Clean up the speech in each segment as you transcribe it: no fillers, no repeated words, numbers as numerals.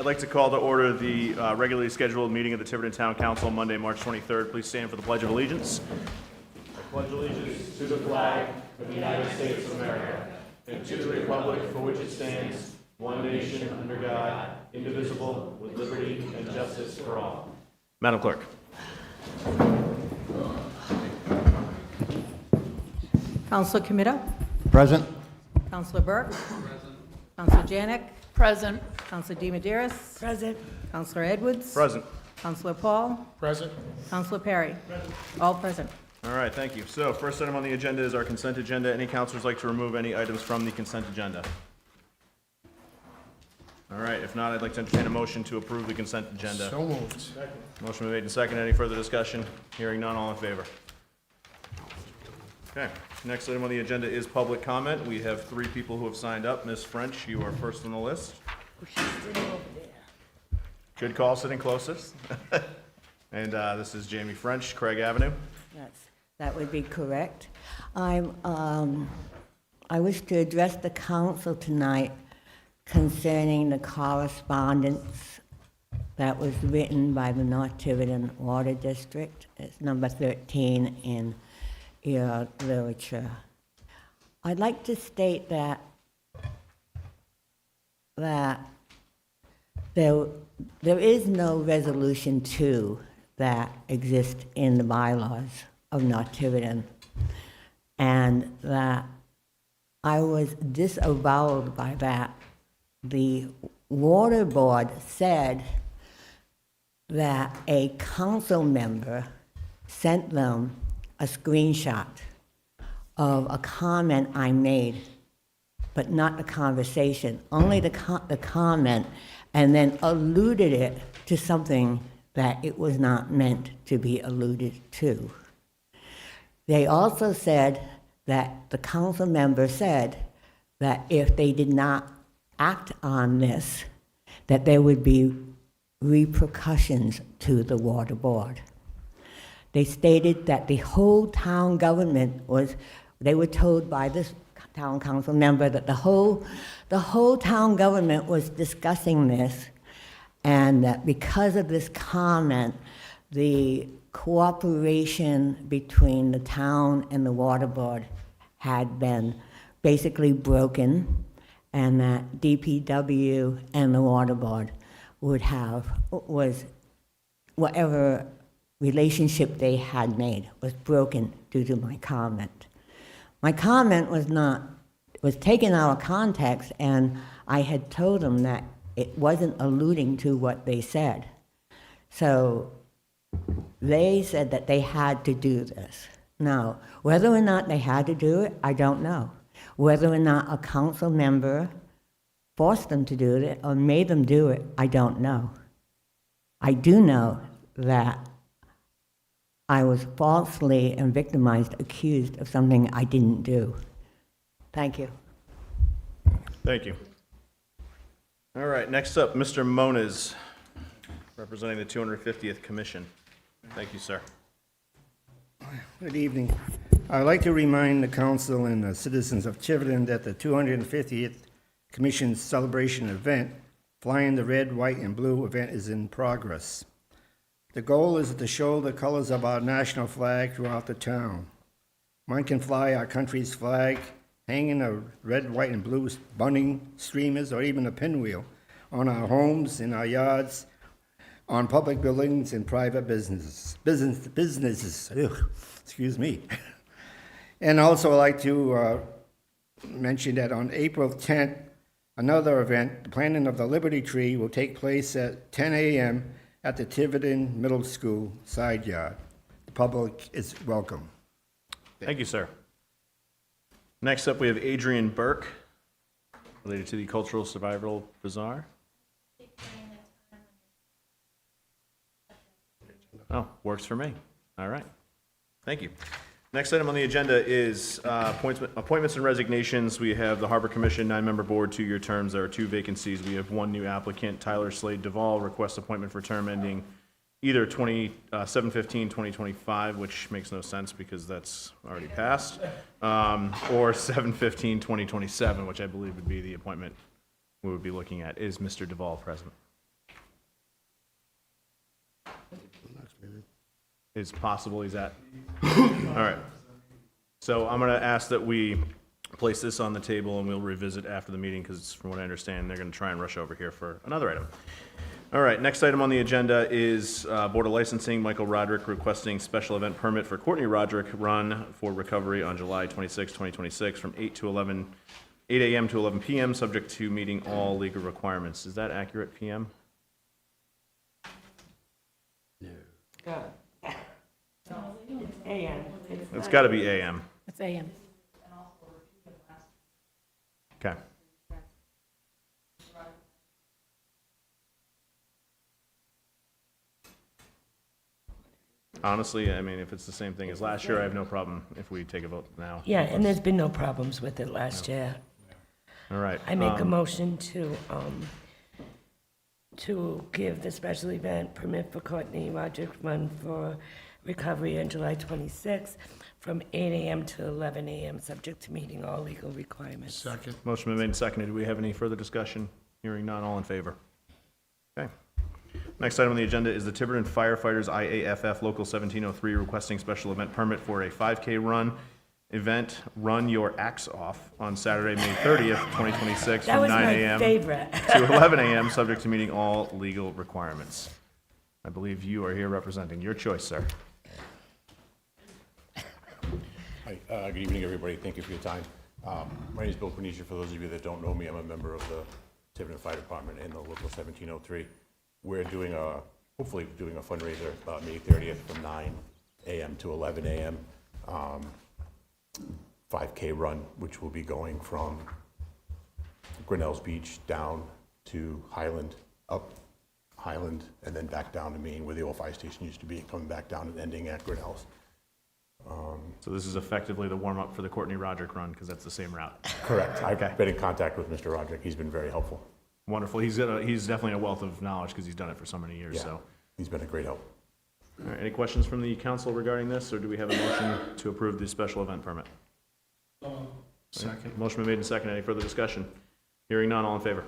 I'd like to call to order the regularly scheduled meeting of the Tiverton Town Council Monday, March 23rd. Please stand for the Pledge of Allegiance. I pledge allegiance to the flag of the United States of America and to the republic for which it stands, one nation under God, indivisible, with liberty and justice for all. Madam Clerk. Councilor Comito? Present. Councilor Burke? Present. Councilor Janik? Present. Councilor DiMederos? Present. Councilor Edwards? Present. Councilor Paul? Present. Councilor Perry? Present. All present. All right, thank you. So first item on the agenda is our consent agenda. Any councilors like to remove any items from the consent agenda? All right, if not, I'd like to entertain a motion to approve the consent agenda. So moved. Motion been made and seconded. Any further discussion? Hearing none, all in favor? Okay, next item on the agenda is public comment. We have 3 people who have signed up. Ms. French, you are first on the list. Good call, sitting closest. And this is Jamie French, Craig Avenue. Yes, that would be correct. I wish to address the council tonight concerning the correspondence that was written by the North Tiverton Water District. It's number 13 in your literature. I'd like to state that there is no resolution 2 that exists in the bylaws of North Tiverton, and that I was disavowed by that. The water board said that a council member sent them a screenshot of a comment I made, but not the conversation, only the comment, and then alluded it to something that it was not meant to be alluded to. They also said that the council member said that if they did not act on this, that there would be repercussions to the water board. They stated that the whole town government they were told by this town council member that the whole town government was discussing this, and that because of this comment, the cooperation between the town and the water board had been basically broken, and that DPW and the water board was whatever relationship they had made was broken due to my comment. My comment was taken out of context, and I had told them that it wasn't alluding to what they said. So they said that they had to do this. Now, whether or not they had to do it, I don't know. Whether or not a council member forced them to do it or made them do it, I don't know. I do know that I was falsely and victimized, accused of something I didn't do. Thank you. Thank you. All right, next up, Mr. Moniz, representing the 250th Commission. Thank you, sir. Good evening. I'd like to remind the council and the citizens of Tiverton that the 250th Commission celebration event, Flying the Red, White, and Blue event, is in progress. The goal is to show the colors of our national flag throughout the town. One can fly our country's flag, hanging a red, white, and blue bunting, streamers, or even a pinwheel on our homes, in our yards, on public buildings, and private businesses. Excuse me. And also I'd like to mention that on April 10th, another event, the planting of the Liberty Tree, will take place at 10 a.m. at the Tiverton Middle School side yard. The public is welcome. Thank you, sir. Next up, we have Adrian Burke, related to the Cultural Survival Bazaar. Oh, works for me. All right. Thank you. Next item on the agenda is appointments and resignations. We have the Harbor Commission 9-member board, 2-year terms. There are 2 vacancies. We have 1 new applicant, Tyler Slade Duvall, requests appointment for term ending either 7/15/2025, which makes no sense because that's already passed, or 7/15/2027, which I believe would be the appointment we would be looking at. Is Mr. Duvall present? is possible he's at. All right. So I'm going to ask that we place this on the table and we'll revisit after the meeting because from what I understand, they're going to try and rush over here for another item. All right, next item on the agenda is Board of Licensing. Michael Roderick requesting special event permit for Courtney Roderick Run for recovery on July 26, 2026 from 8 a.m. to 11 p.m., subject to meeting all legal requirements. Is that accurate, PM? AM. It's got to be AM. It's AM. Okay. Honestly, I mean, if it's the same thing as last year, I have no problem if we take a vote now. Yeah, and there's been no problems with it last year. All right. I make a motion to give the special event permit for Courtney Roderick Run for recovery on July 26th from 8 a.m. to 11 a.m., subject to meeting all legal requirements. Second. Motion been made and seconded. Do we have any further discussion? Hearing none, all in favor? Okay. Next item on the agenda is the Tiverton Firefighters IAFF Local 1703 requesting special event permit for a 5K run event, Run Your Axe Off, on Saturday, May 30th, 2026, That from was 9 my a.m. favorite. to 11 a.m., subject to meeting all legal requirements. I believe you are here representing. Your choice, sir. Hi, good evening, everybody. Thank you for your time. My name is Bill Cornesia. For those of you that don't know me, I'm a member of the Tiverton Fire Department and the Local 1703. We're doing hopefully doing a fundraiser May 30th from 9 a.m. to 11 a.m. 5K run, which will be going from Grinnell's Beach down to Highland, up Highland, and then back down to Maine, where the old fire station used to be, and coming back down and ending at Grinnell's. So this is effectively the warm-up for the Courtney Roderick Run, because that's the same route. Correct. I've Okay. been in contact with Mr. Roderick. He's been very helpful. Wonderful. He's definitely a wealth of knowledge, because he's done it for so many years, Yeah, so. he's been a great help. All right, any questions from the council regarding this, or do we have a motion to approve the special event permit? Second. Motion been made and seconded. Any further discussion? Hearing none, all in favor?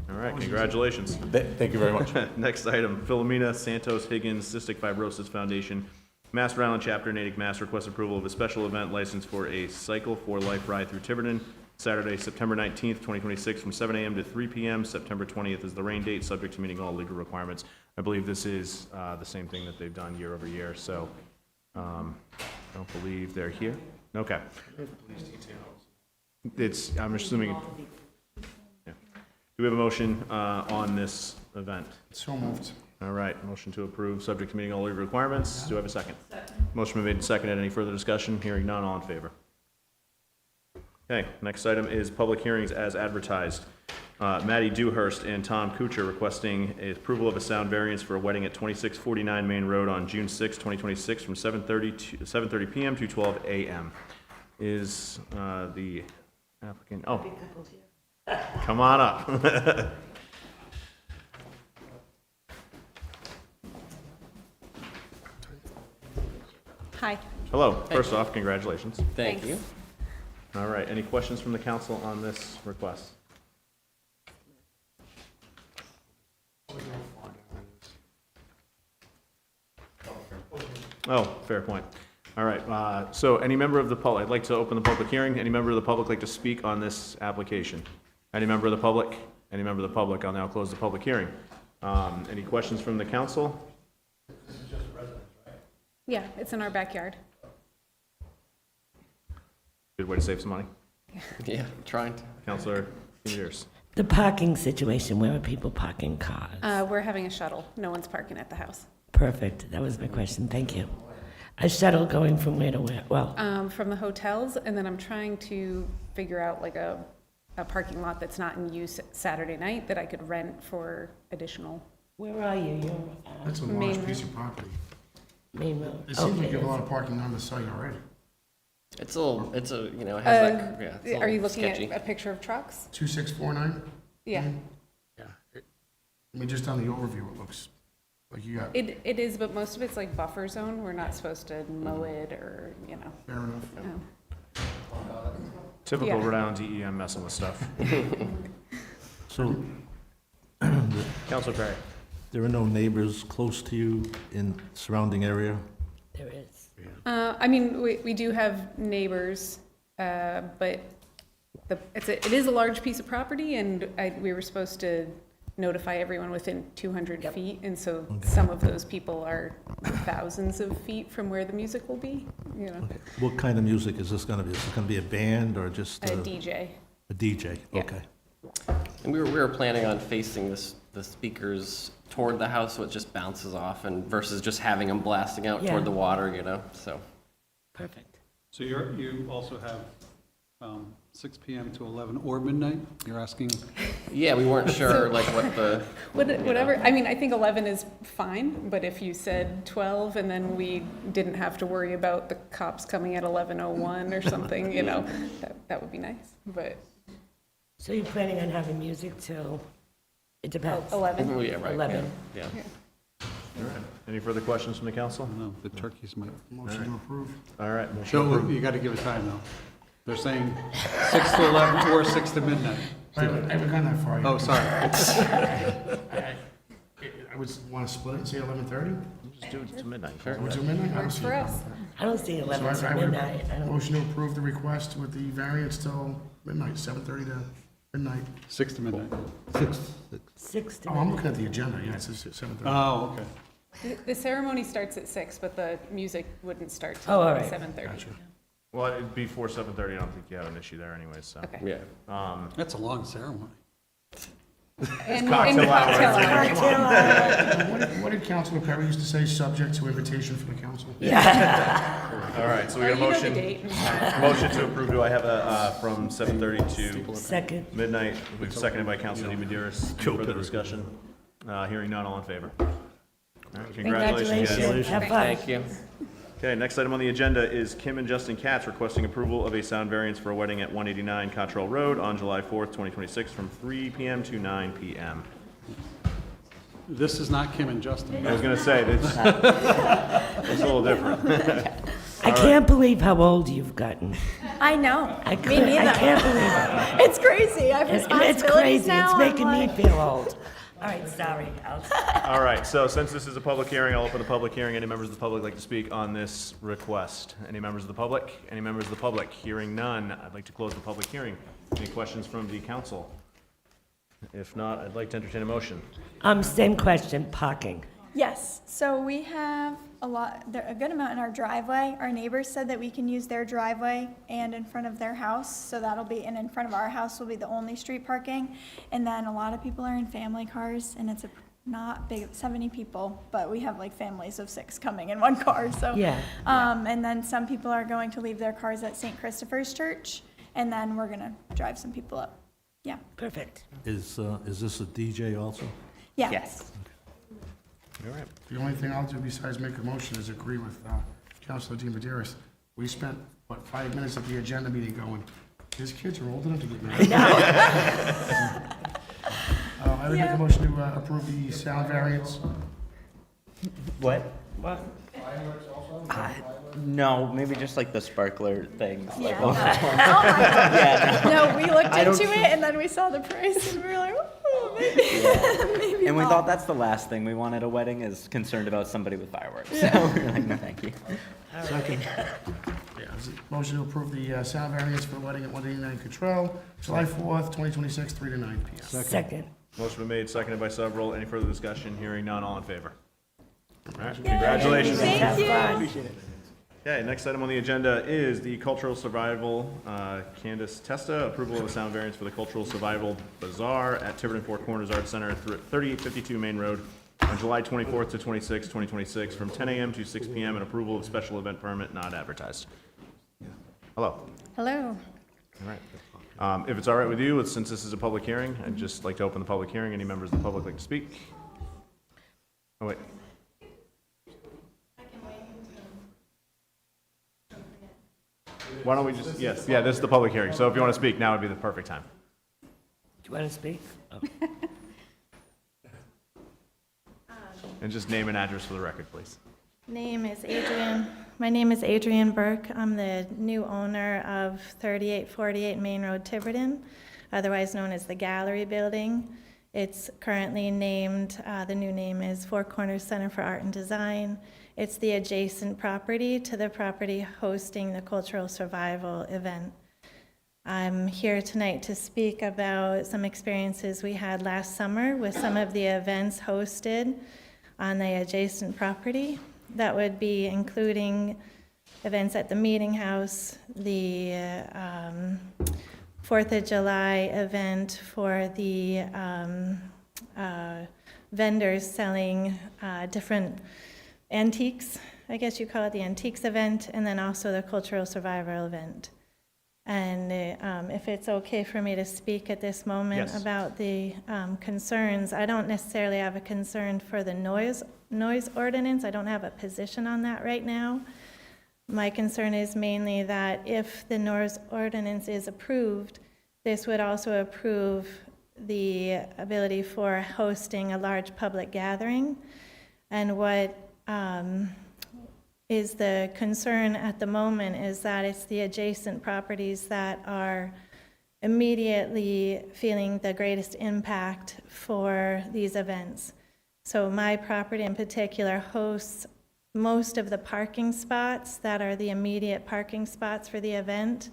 All right, congratulations. Thank you very much. Next item, Philomena Santos Higgins Cystic Fibrosis Foundation, Mass Rhode Island Chapter, Natick, Mass. Requests approval of a special event license for a Cycle for Life ride through Tiverton, Saturday, September 19th, 2026, from 7 a.m. to 3 p.m. September 20th is the rain date, subject to meeting all legal requirements. I believe this is the same thing that they've done year over year, so I don't believe they're here. Okay. I'm assuming, yeah. Do we have a motion on this event? So moved. All right, motion to approve, subject to meeting all legal requirements. Do I have a second? Second. Motion been made and seconded. Any further discussion? Hearing none, all in favor? Okay, next item is public hearings as advertised. Mattye Dewhirst and Tom Couture requesting approval of a sound variance for a wedding at 2649 Main Road on June 6, 2026, from 7:30 p.m. to 12 a.m. Is the applicant? Oh, come on up. Hi. Hello. First off, congratulations. Thank you. All right, any questions from the council on this request? Oh, fair point. All right, so any member of the public, I'd like to open the public hearing. Any member of the public like to speak on this application? Any member of the public? Any member of the public? I'll now close the public hearing. Any questions from the council? Yeah, it's in our backyard. Good way to save some money. Yeah, trying to. Councilor, yours. The parking situation, where are people parking cars? We're having a shuttle. No one's parking at the house. Perfect, that was my question, thank you. A shuttle going from where to where? Well, From the hotels, and then I'm trying to figure out like a parking lot that's not in use Saturday night that I could rent for additional. where are you? You're That's a Main large road. piece of property. Main Road. It seems like you have a Okay. lot of parking on the site already. It's it has that, yeah. it's a Are you little looking sketchy. at a picture of trucks? 2649? Yeah, Yeah. I mean, just on the overview, it looks like you got, it is, but most of it's like buffer zone. We're not supposed to mow it or, fair enough. no. Typical Yeah. Rhode Island DEM messing with stuff. So, Councilor Perry. There are no neighbors close to you in surrounding area? There is. I mean, we do have neighbors, but it is a large piece of property, and we were supposed to notify everyone within 200 feet, and so some of those people are thousands of feet from where the music will be, you know. Okay. What kind of music is this gonna be? Is it gonna be a band or just A DJ. a DJ? Yeah. Okay. And we were planning on facing the speakers toward the house, so it just bounces off, and versus just having them blasting out Yeah. toward the water, you know, so. Perfect. So you also have 6 PM to 11 or midnight? You're asking? Yeah, we weren't sure, like, what the. Whatever, I mean, I think 11 is fine, but if you said 12 and then we didn't have to worry about the cops coming at 11:01 or something, you know, that would be nice, but So you're planning on having music till, it depends. 11. Oh, yeah, right, 11. yeah. All right. Any further questions from the council? I don't know, the turkeys might. Motion to approve. All right. motion So approved. you got to give a time, though. They're saying 6 to 11 or 6 to midnight. I haven't gone that far yet. Oh, sorry. I would want to split it and say 11:30? Just do it to midnight. Or to midnight? I don't Works see for a us. problem with I don't see that. 11 So I to would midnight. I don't, motion to approve the request with the variance till midnight, 7:30 to midnight. 6 to midnight. 6 to Oh, I'm midnight. looking at the agenda, yeah, it says 7:30. Oh, okay. The ceremony starts at 6, but the music wouldn't start Oh, all till right. 7:30. Well, it'd be before 7:30. I don't think you have an issue there anyways, so. Okay. Yeah. That's a long ceremony. And cocktail hour. cocktail hour. What did Councilor Perry used to say, subject to invitation from the council? All right, so we got a Oh, you know the motion. date. Motion to approve. Do I have a, from 7:30 to Second. midnight? We've seconded by Councilor DiMederos. Any further discussion? Hearing none, all in favor? All right, congratulations, guys. Congratulations. Have fun. Thank you. Okay, next item on the agenda is Kim and Justin Katz requesting approval of a sound variance for a wedding at 189 Cottrell Road on July 4th, 2026, from 3 p.m. to 9 p.m. This is not Kim and Justin. I was gonna say, it's a little different. I can't believe how old you've gotten. I know. I Me can't neither. believe it. It's crazy. I have It's responsibilities crazy. now. It's I'm making me like- feel old. All right, sorry. All right, so since this is a public hearing, I'll open the public hearing. Any members of the public like to speak on this request? Any members of the public? Any members of the public? Hearing none, I'd like to close the public hearing. Any questions from the council? If not, I'd like to entertain a motion. Same question, parking. Yes. So we have a good amount in our driveway. Our neighbors said that we can use their driveway and in front of their house. So that'll be, and in front of our house will be the only street parking. And then a lot of people are in family cars, and it's not big, 70 people, but we have like families of 6 coming in one car. So Yeah. And then some people are going to leave their cars at St. Christopher's Church, and then we're gonna drive some people up. Yeah. Perfect. Is this a DJ also? Yeah. Yes. All right. The only thing I'll do besides make a motion is agree with Councilor DiMederos. We spent, 5 minutes at the agenda meeting going, his kids are old enough to get married. I would make a motion to approve the sound variance. What? What? No, maybe just like the sparkler things. Yeah. Like, Oh my yeah, no. No, we looked I don't into it think- and then we saw the price and we were like, oh, maybe, maybe And we not. thought that's the last thing we want at a wedding is concerned about somebody with fireworks. So we were like, no, thank you. Second. Motion to approve the sound variance for the wedding at 189 Cottrell, July 4th, 2026, 3 to 9 p.m. Second. Motion been made, seconded by several. Any further discussion? Hearing none, all in favor? All right, congratulations. Thank you. Appreciate it. Okay, next item on the agenda is the Cultural Survival, Candyce Testa, approval of a sound variance for the Cultural Survival Bazaar at Tiverton Four Corners Arts Center, 3852 Main Road, on July 24th to 26th, 2026, from 10 a.m. to 6 p.m., and approval of special event permit not advertised. Hello. Hello. All right. If it's all right with you, since this is a public hearing, I'd just like to open the public hearing. Any members of the public like to speak? Oh, wait. Why don't we just, yes, yeah, this is the public hearing, so if you want to speak, now would be the perfect time. Do you want to speak? Oh. And just name and address for the record, please. Name is Adrian. My name is Adrian Burke. I'm the new owner of 3848 Main Road, Tiverton, otherwise known as the Gallery Building. It's currently named, the new name is Four Corners Center for Art and Design. It's the adjacent property to the property hosting the Cultural Survival event. I'm here tonight to speak about some experiences we had last summer with some of the events hosted on the adjacent property. That would be including events at the Meeting House, the 4th of July event for the vendors selling different antiques, I guess you call it the antiques event, and then also the cultural survival event. And if it's okay for me to speak at this moment Yes. about the concerns, I don't necessarily have a concern for the noise ordinance. I don't have a position on that right now. My concern is mainly that if the noise ordinance is approved, this would also approve the ability for hosting a large public gathering. And what is the concern at the moment is that it's the adjacent properties that are immediately feeling the greatest impact for these events. So my property in particular hosts most of the parking spots that are the immediate parking spots for the event.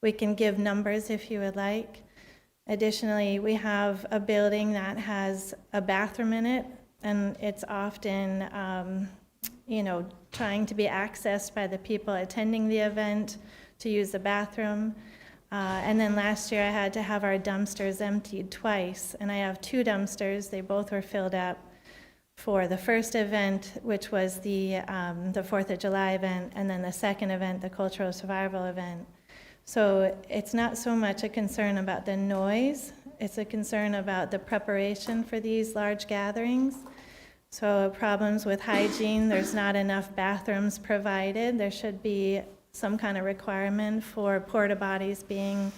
We can give numbers if you would like. Additionally, we have a building that has a bathroom in it, and it's often trying to be accessed by the people attending the event to use the bathroom. And then last year I had to have our dumpsters emptied twice, and I have 2 dumpsters. They both were filled up for the first event, which was the 4th of July event, and then the second event, the cultural survival event. So it's not so much a concern about the noise, it's a concern about the preparation for these large gatherings. So problems with hygiene, there's not enough bathrooms provided. There should be some kind of requirement for porta potties being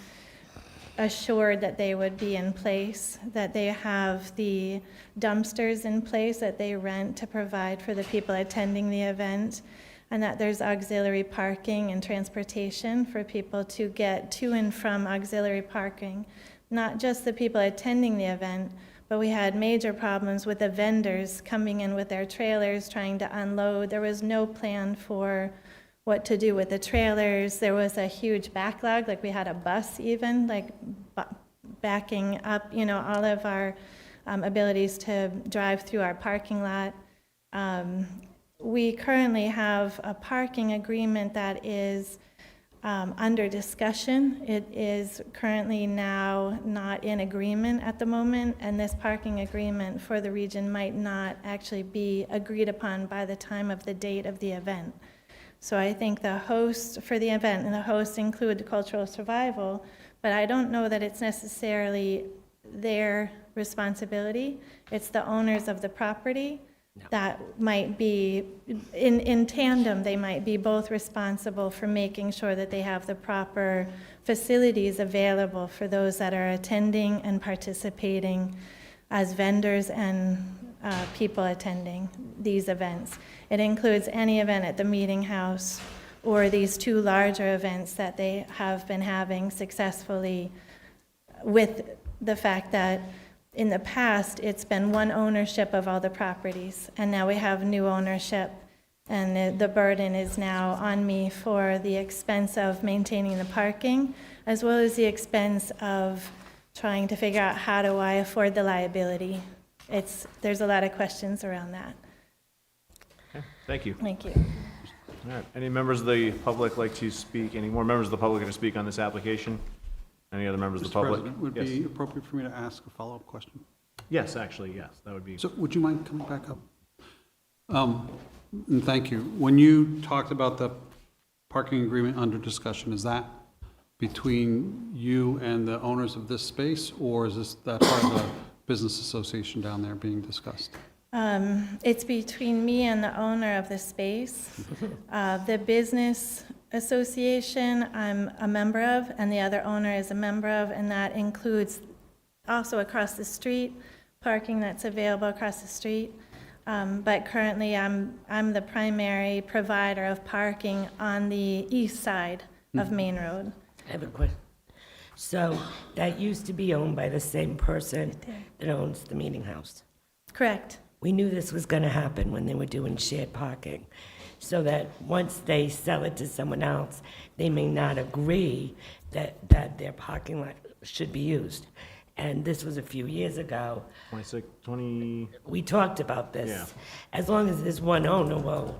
assured that they would be in place, that they have the dumpsters in place that they rent to provide for the people attending the event, and that there's auxiliary parking and transportation for people to get to and from auxiliary parking, not just the people attending the event, but we had major problems with the vendors coming in with their trailers trying to unload. There was no plan for what to do with the trailers. There was a huge backlog, like we had a bus even, backing up, all of our abilities to drive through our parking lot. We currently have a parking agreement that is under discussion. It is currently now not in agreement at the moment, and this parking agreement for the region might not actually be agreed upon by the time of the date of the event. So I think the host for the event, and the hosts include cultural survival, but I don't know that it's necessarily their responsibility. It's the owners of the property that might be, in tandem, they might be both responsible for making sure that they have the proper facilities available for those that are attending and participating as vendors and people attending these events. It includes any event at the Meeting House or these 2 larger events that they have been having successfully, with the fact that in the past, it's been one ownership of all the properties, and now we have new ownership, and the burden is now on me for the expense of maintaining the parking, as well as the expense of trying to figure out how do I afford the liability. There's a lot of questions around that. Okay, thank you. Thank you. All right, any members of the public like to speak? Any more members of the public going to speak on this application? Any other members of the Mr. public? President, would it be appropriate for me to ask a follow-up question? Yes, actually, yes, that would be. So would you mind coming back up? And thank you. When you talked about the parking agreement under discussion, is that between you and the owners of this space, or is that part of the business association down there being discussed? It's between me and the owner of the space. The business association I'm a member of, and the other owner is a member of, and that includes also across the street, parking that's available across the street. But currently I'm the primary provider of parking on the east side of Main Road. I have a question. So that used to be owned by the same person that owns the meeting house. Correct. We knew this was going to happen when they were doing shared parking, so that once they sell it to someone else, they may not agree that their parking lot should be used. And this was a few years ago. 20. We talked about this. Yeah. As long as there's one owner, well,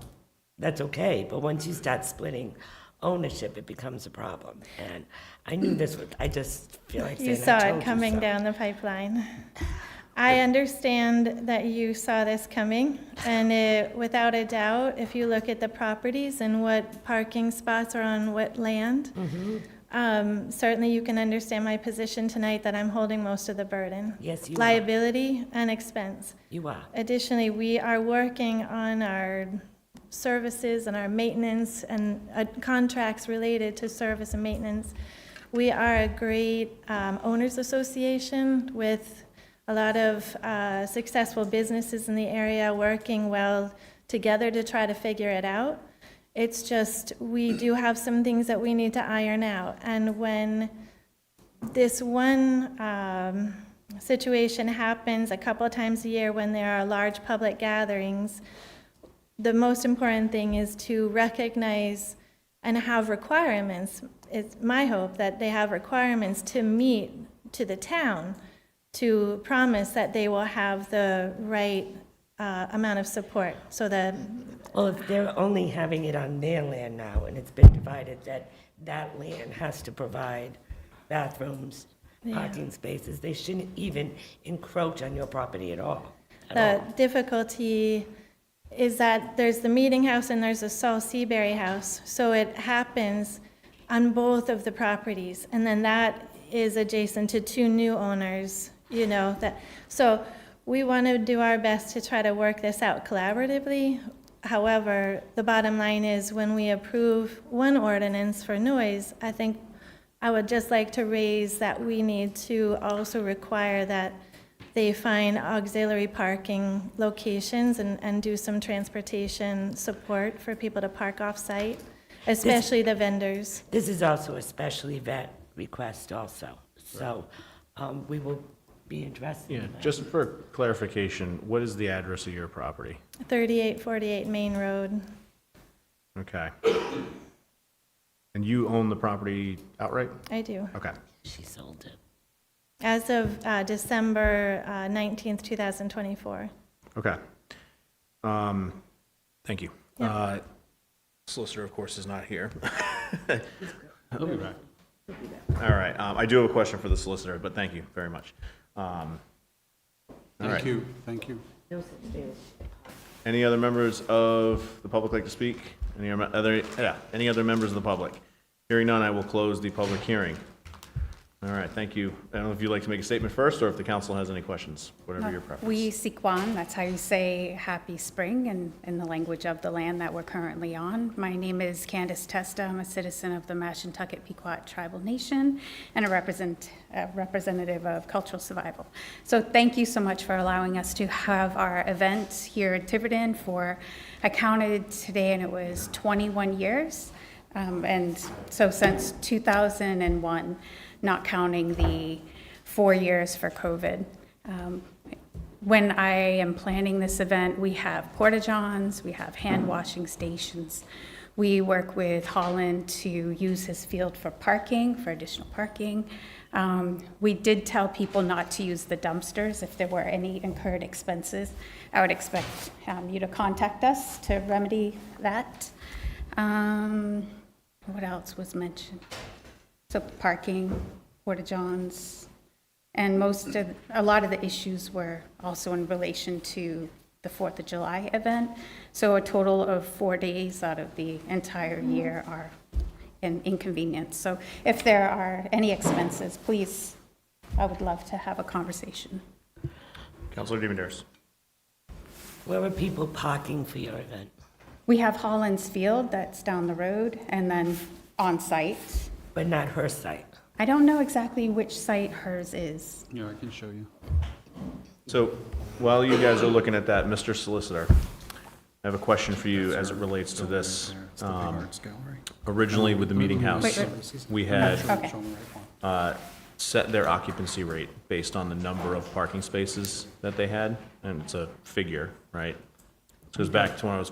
that's okay. But once you start splitting ownership, it becomes a problem. And I knew this would, I just feel like saying, You I saw told it you coming so. down the pipeline. I understand that you saw this coming, and without a doubt, if you look at the properties and what parking spots are on what land, certainly you can understand my position tonight that I'm holding most of the burden. Yes, you are. Liability and expense. You are. Additionally, we are working on our services and our maintenance and contracts related to service and maintenance. We are a great owners association with a lot of successful businesses in the area working well together to try to figure it out. It's just, we do have some things that we need to iron out. And when this one situation happens a couple of times a year when there are large public gatherings, the most important thing is to recognize and have requirements. It's my hope that they have requirements to meet to the town to promise that they will have the right amount of support, so that... Well, if they're only having it on their land now, and it's been divided, that land has to provide bathrooms, parking spaces, they shouldn't even encroach on your property at all. The difficulty is that there's the meeting house and there's a Saul Seabury house, so it happens on both of the properties, and then that is adjacent to two new owners, you know, that, so we want to do our best to try to work this out collaboratively. However, the bottom line is when we approve one ordinance for noise, I think I would just like to raise that we need to also require that they find auxiliary parking locations and do some transportation support for people to park off-site, especially the vendors. This is also a special event request also, so we will be addressing Yeah, that. just for clarification, what is the address of your property? 3848 Main Road. Okay. And you own the property outright? I do. Okay. She sold it. As of December 19th, 2024. Okay. Thank you. Yeah. Solicitor, of course, is not here. He'll be back. All right. I do have a question for the solicitor, but thank you very much. All right. Thank you. Any other members of the public like to speak? Any other members of the public? Hearing none, I will close the public hearing. All right, thank you. I don't know if you'd like to make a statement first, or if the council has any questions, whatever your preference. We Sikwan, that's how you say happy spring in the language of the land that we're currently on. My name is Candyce Testa. I'm a citizen of the Mashantucket Pequot Tribal Nation and a representative of Cultural Survival. So thank you so much for allowing us to have our event here in Tiverton for, I counted today and it was 21 years. And so since 2001, not counting the 4 years for COVID. When I am planning this event, we have porta-johns, we have hand washing stations. We work with Holland to use his field for parking, for additional parking. We did tell people not to use the dumpsters if there were any incurred expenses. I would expect you to contact us to remedy that. What else was mentioned? So parking, porta-johns, and a lot of the issues were also in relation to the 4th of July event. So a total of 4 days out of the entire year are an inconvenience. So if there are any expenses, please, I would love to have a conversation. Councilor Dewhirst. Where are people parking for your event? We have Holland's Field that's down the road and then on site. But not her site. I don't know exactly which site hers is. Yeah, I can show you. So while you guys are looking at that, Mr. Solicitor, I have a question for you as it relates to this. Originally with the meeting house, we had, Okay. set their occupancy rate based on the number of parking spaces that they had, and it's a figure, right? This goes back to when I was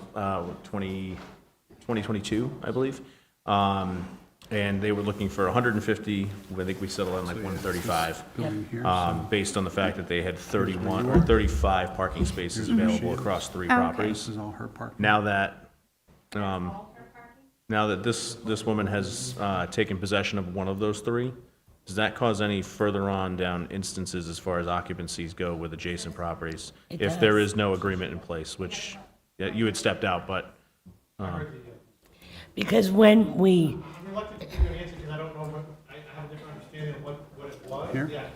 2022, I believe. And they were looking for 150, I think we settled on like 135, based on the fact that they had 31 or 35 parking spaces available across 3 properties. This is all her parking. Now that this woman has taken possession of one of those 3, does that cause any further on down instances as far as occupancies go with adjacent properties? It If there does. is no agreement in place, which you had stepped out, but Because when we, I'm reluctant to give you an answer because I don't know I have a different understanding of what it was. Here? Yeah.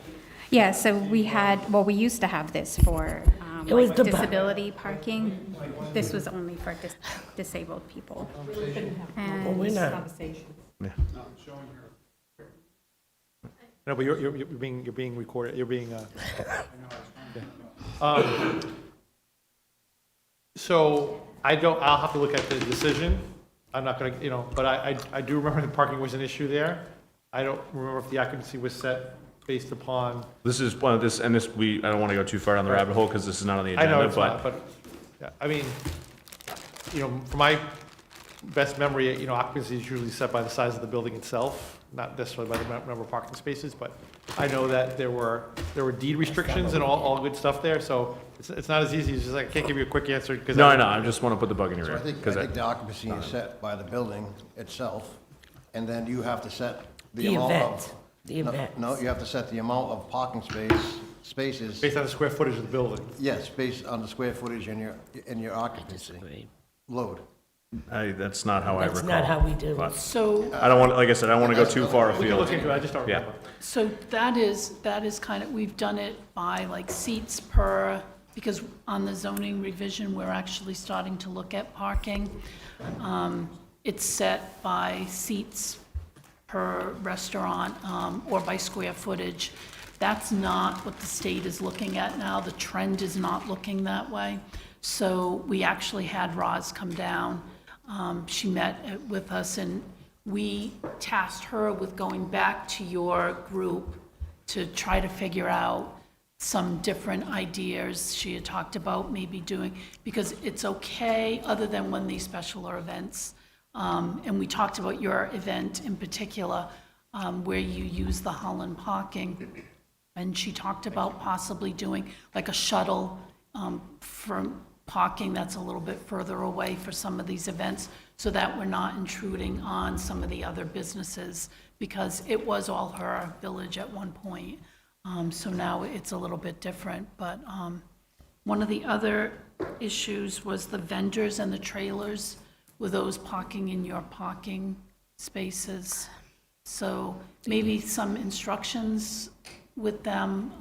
Yeah, so we used to have this for It was the bu- disability parking. This was only for disabled people. well, we're not, No, but you're being recorded, you're being, so I'll have to look at the decision. I'm not gonna, but I do remember the parking was an issue there. I don't remember if the occupancy was set based upon, this is one of this, and this, I don't want to go too far down the rabbit hole because this is not on the I know agenda, it's not, but, yeah, I mean, from my best memory, occupancy is usually set by the size of the building itself, not necessarily by the number of parking spaces, but I know that there were deed restrictions and all good stuff there, so it's not as easy as just, I can't give you a quick answer because. No, I just want to put the bug in your So ear. I think the occupancy is set by the building itself, and then you have to set the the amount event, of. the No, event. No, you have to set the amount of parking spaces. Based on the square footage of the building. Yes, based on the square footage and your occupancy Disagree. load. That's not how I recall. That's not how we do it. but So, I don't want, like I said, I don't want to go too far We can afield. look into it, I just don't Yeah. remember. so that is kind of, we've done it by like seats per, because on the zoning revision, we're actually starting to look at parking. It's set by seats per restaurant, or by square footage. That's not what the state is looking at now. The trend is not looking that way. So we actually had Roz come down. She met with us, and we tasked her with going back to your group to try to figure out some different ideas. She had talked about maybe doing, because it's okay, other than when these special events, and we talked about your event in particular, where you use the Holland parking, and she talked about possibly doing like a shuttle from parking that's a little bit further away for some of these events, so that we're not intruding on some of the other businesses, because it was all her village at one point. So now it's a little bit different, but one of the other issues was the vendors and the trailers, were those parking in your parking spaces? So maybe some instructions with them.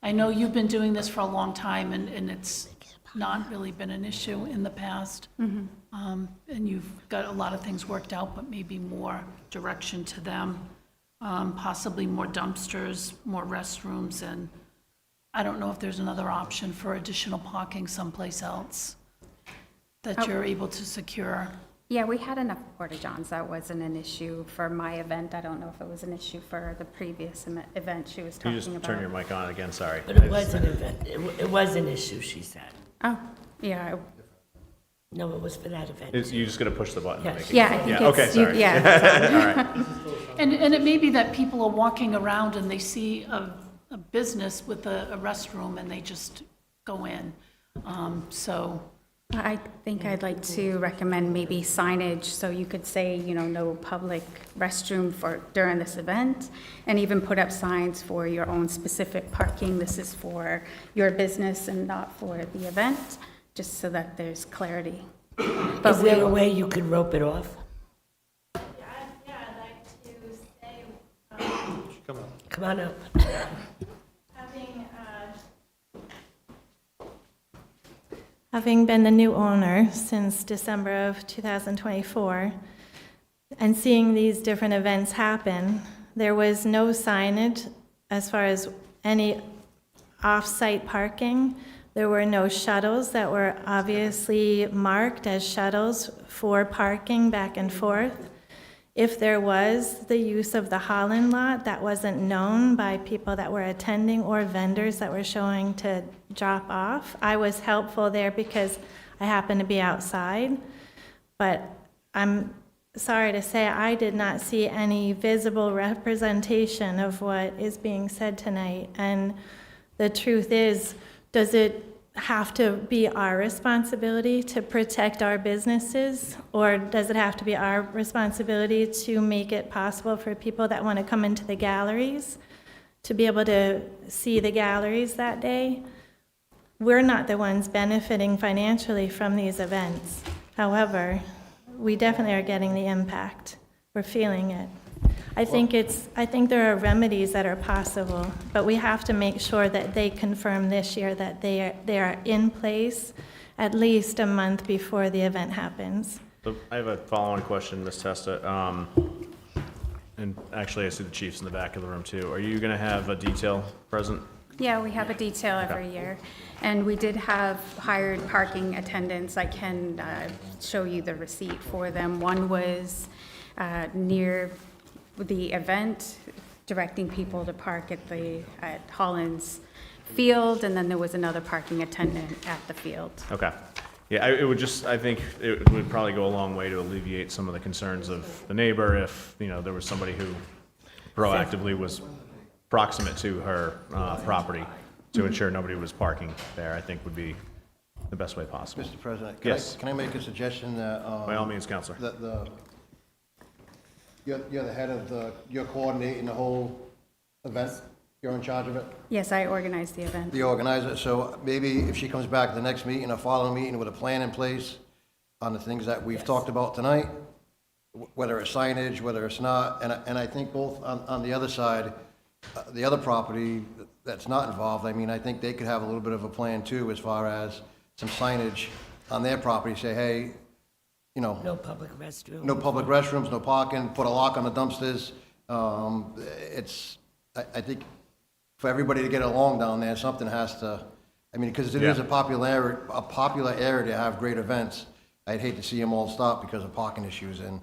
I know you've been doing this for a long time, and it's not really been an issue in the past. And you've got a lot of things worked out, but maybe more direction to them. Possibly more dumpsters, more restrooms, and I don't know if there's another option for additional parking someplace else that you're able to secure. Yeah, we had enough porta-johns. That wasn't an issue for my event. I don't know if it was an issue for the previous event she was Can talking you just about. turn your mic on again? Sorry. But it was an event, it was an issue, she said. Oh, yeah. No, it was for that event. You just got to push the button to Yes. make it. Yeah, I think Okay, it's, sorry. yeah. All right. And it may be that people are walking around and they see a business with a restroom and they just go in. So, I think I'd like to recommend maybe signage, so you could say, no public restroom during this event, and even put up signs for your own specific parking. This is for your business and not for the event, just so that there's clarity. Is there a way you could rope it off? Yeah, I'd like to say, Come on up. having been the new owner since December of 2024, and seeing these different events happen, there was no signage as far as any off-site parking. There were no shuttles that were obviously marked as shuttles for parking back and forth. If there was the use of the Holland lot that wasn't known by people that were attending or vendors that were showing to drop off, I was helpful there because I happened to be outside. But I'm sorry to say, I did not see any visible representation of what is being said tonight. And the truth is, does it have to be our responsibility to protect our businesses? Or does it have to be our responsibility to make it possible for people that want to come into the galleries to be able to see the galleries that day? We're not the ones benefiting financially from these events. However, we definitely are getting the impact. We're feeling it. I think there are remedies that are possible, but we have to make sure that they confirm this year that they are in place at least a month before the event happens. So I have a follow-on question, Ms. Testa. And actually, I see the chiefs in the back of the room too. Are you going to have a detail present? Yeah, we have a detail every year. And we did have hired parking attendants. I can show you the receipt for them. One was near the event, directing people to park at Holland's field, and then there was another parking attendant at the field. Okay. Yeah, I think it would probably go a long way to alleviate some of the concerns of the neighbor if, there was somebody who proactively was proximate to her property to ensure nobody was parking there, I think would be the best way possible. Mr. President, Yes. can I make a suggestion that? By all means, Counselor. You're the head of you're coordinating the whole event? You're in charge of it? Yes, I organized the event. The organizer, so maybe if she comes back at the next meeting or following meeting with a plan in place on the things that we've talked about tonight, whether it's signage, whether it's not, and I think both on the other side, the other property that's not involved, I think they could have a little bit of a plan too, as far as some signage on their property, say, hey, No public restrooms. no public restrooms, no parking, put a lock on the dumpsters. I think for everybody to get along down there, something has to, because it is a popular area to have great events. I'd hate to see them all stop because of parking issues. And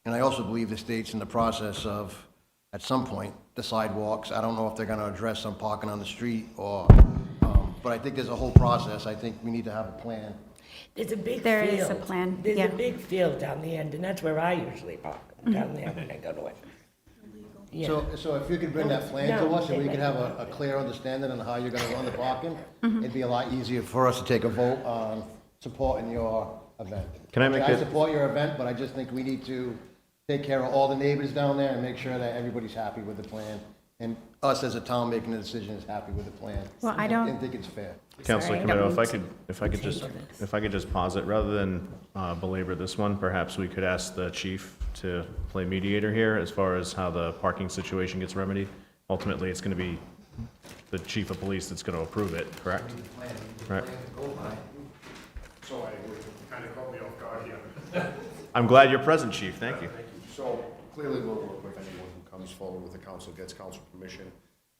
I also believe the state's in the process of, at some point, the sidewalks. I don't know if they're going to address some parking on the street or, but I think there's a whole process. I think we need to have a plan. There's a big field. There is a plan, There's yeah. a big field down the end, and that's where I usually park, down there when I go to work. Yeah. So if you could bring that plan to us and we could have a clear understanding on how you're going to run the parking, it'd be a lot easier for us to take a vote on supporting your event. I support your event, but I just think we need to take care of all the neighbors down there and make sure that everybody's happy with the plan. And us as a town making the decision is happy with the plan. Well, I don't- And think it's fair. Counselor Camino, if I could just pause it, rather than belabor this one, perhaps we could ask the chief to play mediator here as far as how the parking situation gets remedied. Ultimately, it's going to be the chief of police that's going to approve it, correct? Right. So I agree. Kind of caught me off guard here. I'm glad you're present, chief. Thank you. So clearly we'll work with anyone who comes forward with the council, gets council permission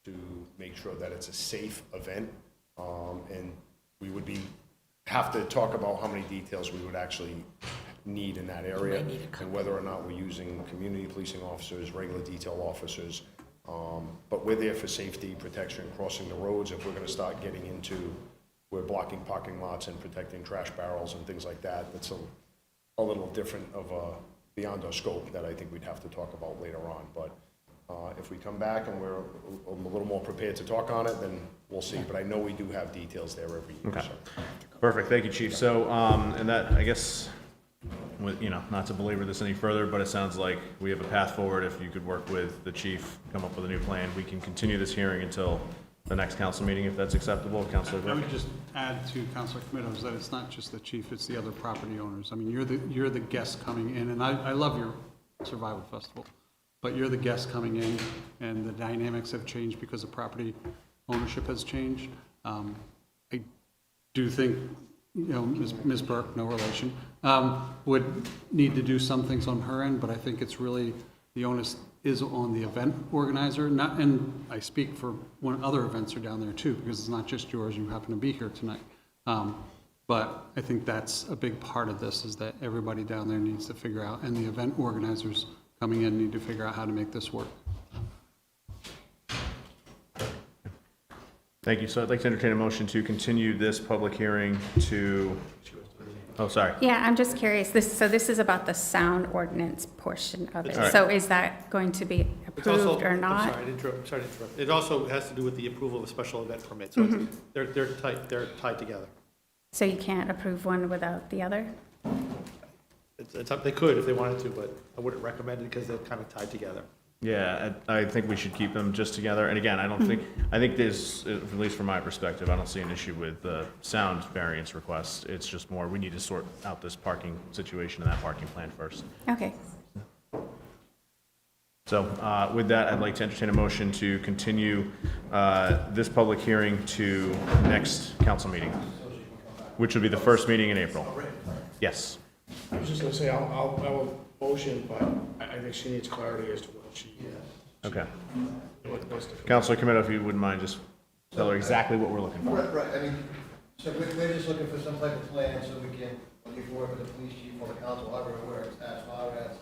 to make sure that it's a safe event. And we would have to talk about how many details we would actually need in that area and whether or not we're using community policing officers, regular detail officers. But we're there for safety, protection, crossing the roads. If we're going to start getting into, we're blocking parking lots and protecting trash barrels and things like that, that's a little different of beyond our scope that I think we'd have to talk about later on. But if we come back and we're a little more prepared to talk on it, then we'll see. But I know we do have details there every year. Okay. So. Perfect. Thank you, chief. So, and that, I guess, not to belabor this any further, but it sounds like we have a path forward. If you could work with the chief, come up with a new plan, we can continue this hearing until the next council meeting, if that's acceptable. Councilor I would just add to Councilor Comito's that it's not just the chief, it's the other property owners. You're the guest coming in, and I love your Survival Festival, but you're the guest coming in, and the dynamics have changed because the property ownership has changed. I do think, Ms. Burke, no relation, would need to do some things on her end, but I think it's really, the onus is on the event organizer, and I speak for when other events are down there too, because it's not just yours, you happen to be here tonight. But I think that's a big part of this, is that everybody down there needs to figure out, and the event organizers coming in, need to figure out how to make this work. Thank you. So I'd like to entertain a motion to continue this public hearing to, oh, sorry. Yeah, I'm just curious, so this is about the sound ordinance portion of it. All right. So is that going to be It's also- approved or not? I'm sorry to interrupt. It also has to do with the approval of a special event permit, so it's- they're tied together. So you can't approve one without the other? They could if they wanted to, but I wouldn't recommend it because they're kind of tied together. Yeah, I think we should keep them just together. And again, I think there's, at least from my perspective, I don't see an issue with the sound variance request. It's just more, we need to sort out this parking situation and that parking plan first. Okay. So with that, I'd like to entertain a motion to continue this public hearing to next council meeting, which will be the first meeting in April. Yes. I was just gonna say, I'll motion, but I think she needs clarity as to what she. Okay. Councilor Comito, if you wouldn't mind, just tell her exactly what we're looking for. Right, I mean, so we're just looking for some type of plan so we can, before the police chief or the council, however it works, as far as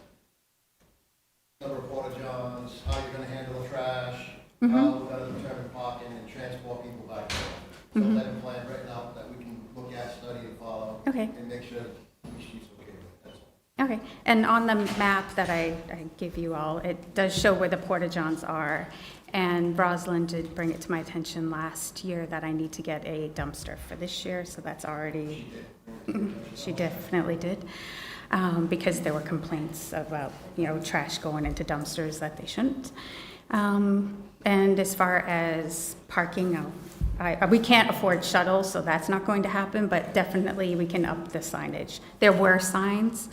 number of porta johns, how you're gonna handle the trash, how we're gonna determine parking and transport people back there. Some type of plan right now that we can look at, study, and follow. Okay. And make sure the police chief's okay with it, that's all. Okay, and on the map that I give you all, it does show where the porta-johns are, and Rosalind did bring it to my attention last year that I need to get a dumpster for this year, so that's already, she definitely did, because there were complaints about, trash going into dumpsters that they shouldn't. And as far as parking, we can't afford shuttles, so that's not going to happen, but definitely we can up the signage. There were signs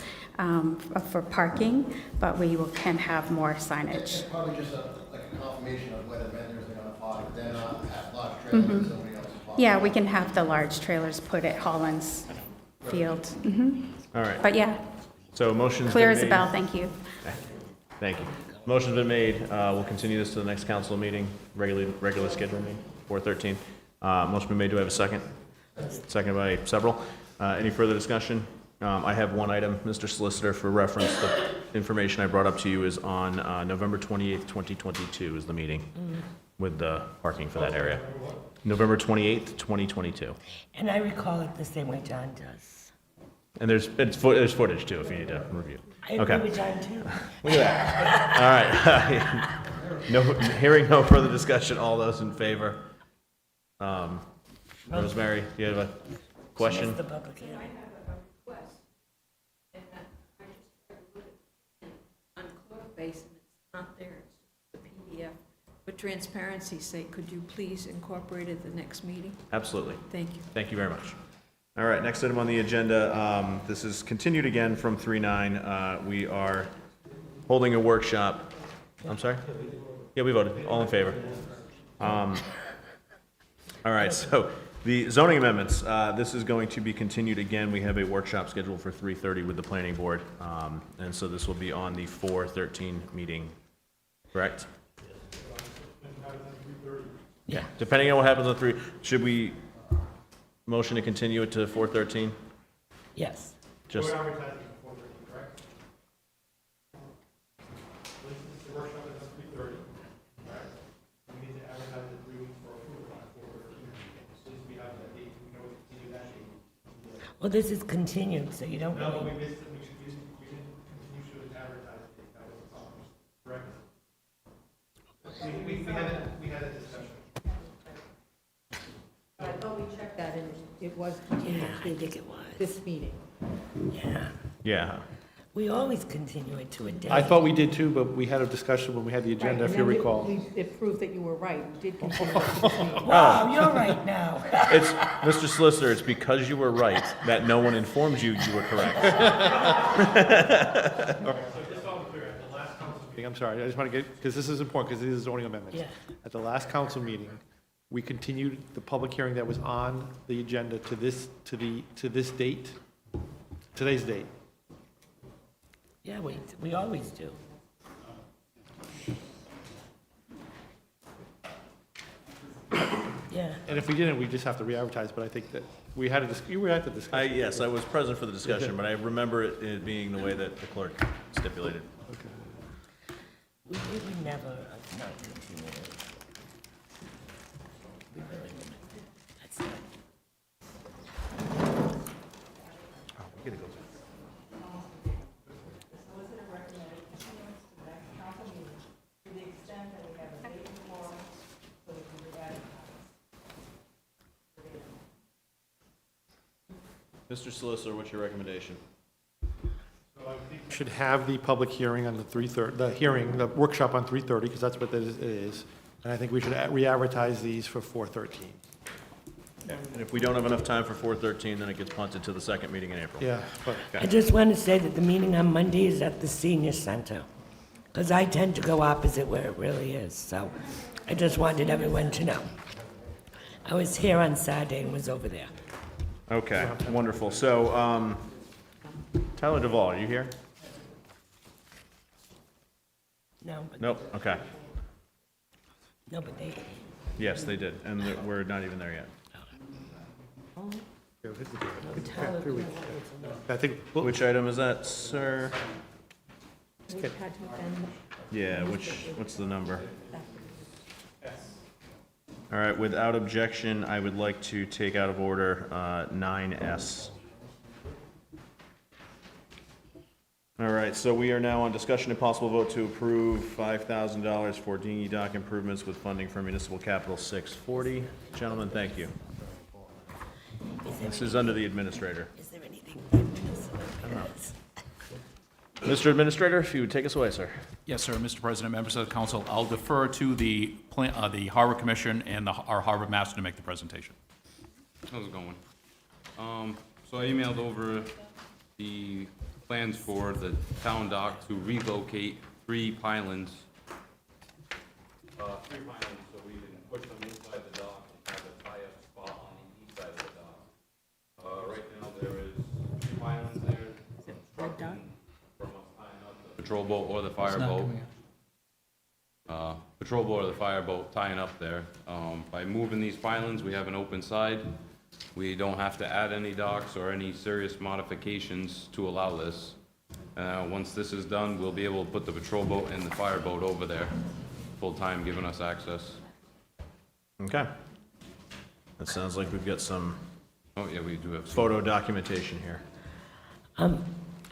for parking, but can have more signage. Probably just like a confirmation of where the vendors are gonna park, they're not at large trailers, and somebody else is parking. Yeah, we can have the large trailers put at Holland's Field. All right. But yeah, So motion's clear been as a made. bell, thank you. Thank you. Motion's been made. We'll continue this to the next council meeting, regular scheduled meeting, 4/13. Motion been made. Do I have a second? Second by several. Any further discussion? I have one item, Mr. Solicitor, for reference. The information I brought up to you is on November 28th, 2022 is the meeting with the parking for that area. November 28th, 2022. And I recall it the same way John does. And there's footage too if you need to review. I agree with John too. Look at that. All right. Hearing no further discussion, all those in favor? Rosemary, do you have a question? Yes, the public hearing. On clerk base, and it's not there, it's the PDF. For transparency's sake, could you please incorporate it at the next meeting? Absolutely. Thank you. Thank you very much. All right, next item on the agenda, this is continued again from 3/9. We are holding a workshop. I'm sorry? Yeah, we voted. All in favor? All right, so the zoning amendments, this is going to be continued again. We have a workshop scheduled for 3:30 with the planning board. And so this will be on the 4/13 meeting, correct? Yeah. Depending on what happens on 3, should we motion to continue it to 4/13? Yes. Just, We're advertising at 4:30, correct? The workshop is at 3:30, correct? We need to advertise it 3 weeks for approval on 4:13. Since we have that date, we know we continue that date. Well, this is continued, so you don't No, but really. we didn't continue to advertise the date, that was the problem, correct? We had a discussion. I thought we checked that, and it was continued Yeah, I think it was. this meeting. Yeah. yeah. We always continue it to a date. I thought we did too, but we had a discussion when we had the agenda, if you recall. It proved that you were right, you did continue it to this meeting. Wow, you're right now. It's, Mr. Solicitor, it's because you were right that no one informed you you were correct. I'm sorry, I just want to get, because this is important, because these are zoning amendments. Yeah. At the last council meeting, we continued the public hearing that was on the agenda to this date, today's date. Yeah, we always do. Yeah. And if we didn't, we just have to re-advertise, but I think that we had you were at the discussion. Yes, I was present for the discussion, but I remember it being the way that the clerk stipulated. We would never have not continued it. We really wouldn't. That's it. We gotta go. Mr. Solicitor, what's your recommendation? Should have the public hearing on the 3:30, the workshop on 3:30, because that's what it is. And I think we should re-advertise these for 4:13. And if we don't have enough time for 4:13, then it gets punted to the second meeting in April. Yeah, but I just want to say that the meeting on Monday is at the senior center, because I tend to go opposite where it really is, so I just wanted everyone to know. I was here on Saturday and was over there. Okay, wonderful. So, Tyler Duvall, are you here? No, but, Nope, okay. no, but they, Yes, they did, and we're not even there yet. I think, Which item is that, sir? Yeah, what's the number? All right, without objection, I would like to take out of order 9S. All right, so we are now on discussion and possible vote to approve $5,000 for dinghy dock improvements with funding from Municipal Capital 640. Gentlemen, thank you. This is under the administrator. is there anything? Mr. Administrator, if you would take us away, sir. Yes, sir. Mr. President, members of the council, I'll defer to the Harbor Commission and our Harbor Master to make the presentation. How's it going? So I emailed over the plans for the town dock to relocate 3 pylons. 3 pylons, so we can push them inside the dock and have a tie-up spot on the east side of the dock. Right now, there is 3 pylons there. From us tying up the patrol boat or the fireboat. Patrol boat or the fireboat tying up there. By moving these pylons, we have an open side. We don't have to add any docks or any serious modifications to allow this. Once this is done, we'll be able to put the patrol boat and the fireboat over there, full-time, giving us access. Okay. That sounds like we've got some Oh, yeah, we do have some. photo documentation here.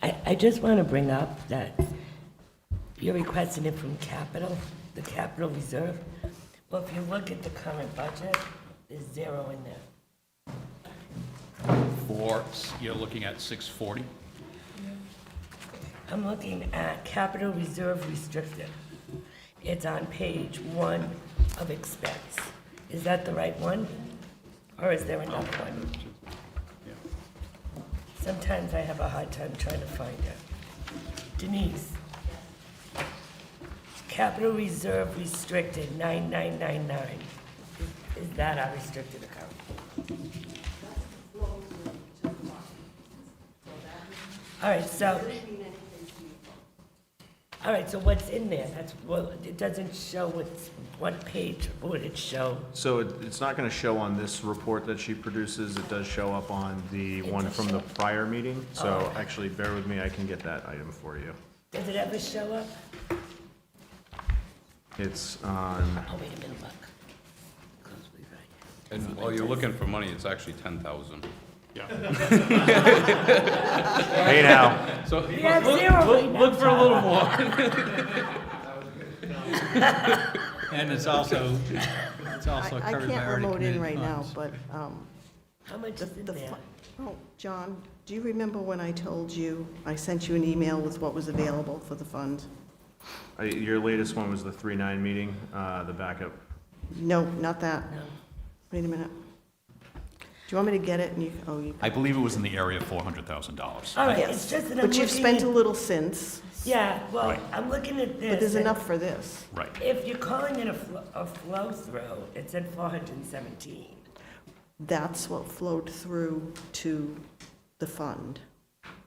I just want to bring up that you're requesting it from capital, the capital reserve. Well, if you look at the current budget, there's 0 in there. You're looking at 640. I'm looking at capital reserve restricted. It's on page 1 of expense. Is that the right one? Or is there another one? Sometimes I have a hard time trying to find it. Denise. Capital reserve restricted, 9999. Is that our restricted account? All right, so what's in there? Well, it doesn't show what page would it show? So it's not going to show on this report that she produces. It does show up on the one from the prior meeting. So actually, bear with me. I can get that item for you. Does it ever show up? It's on... Oh, wait a minute, look. And while you're looking for money, it's actually 10,000. Yeah. Hey now. So We have 0 right now, look for a little more. And it's also I covered by can't already remote in committed right now, funds. but, How much is in there? oh, John, do you remember when I told you, I sent you an email with what was available for the fund? Your latest one was the 3-9 meeting, the backup. No, not that. Wait a minute. Do you want me to get it and you? I believe it was in the area of $400,000. All right, Yes, it's just that I'm but you've looking spent at- a little since. Yeah, well, Right. I'm looking at this. But there's and enough for this. Right. If you're calling it a flow-through, it's at 417. That's what flowed through to the fund.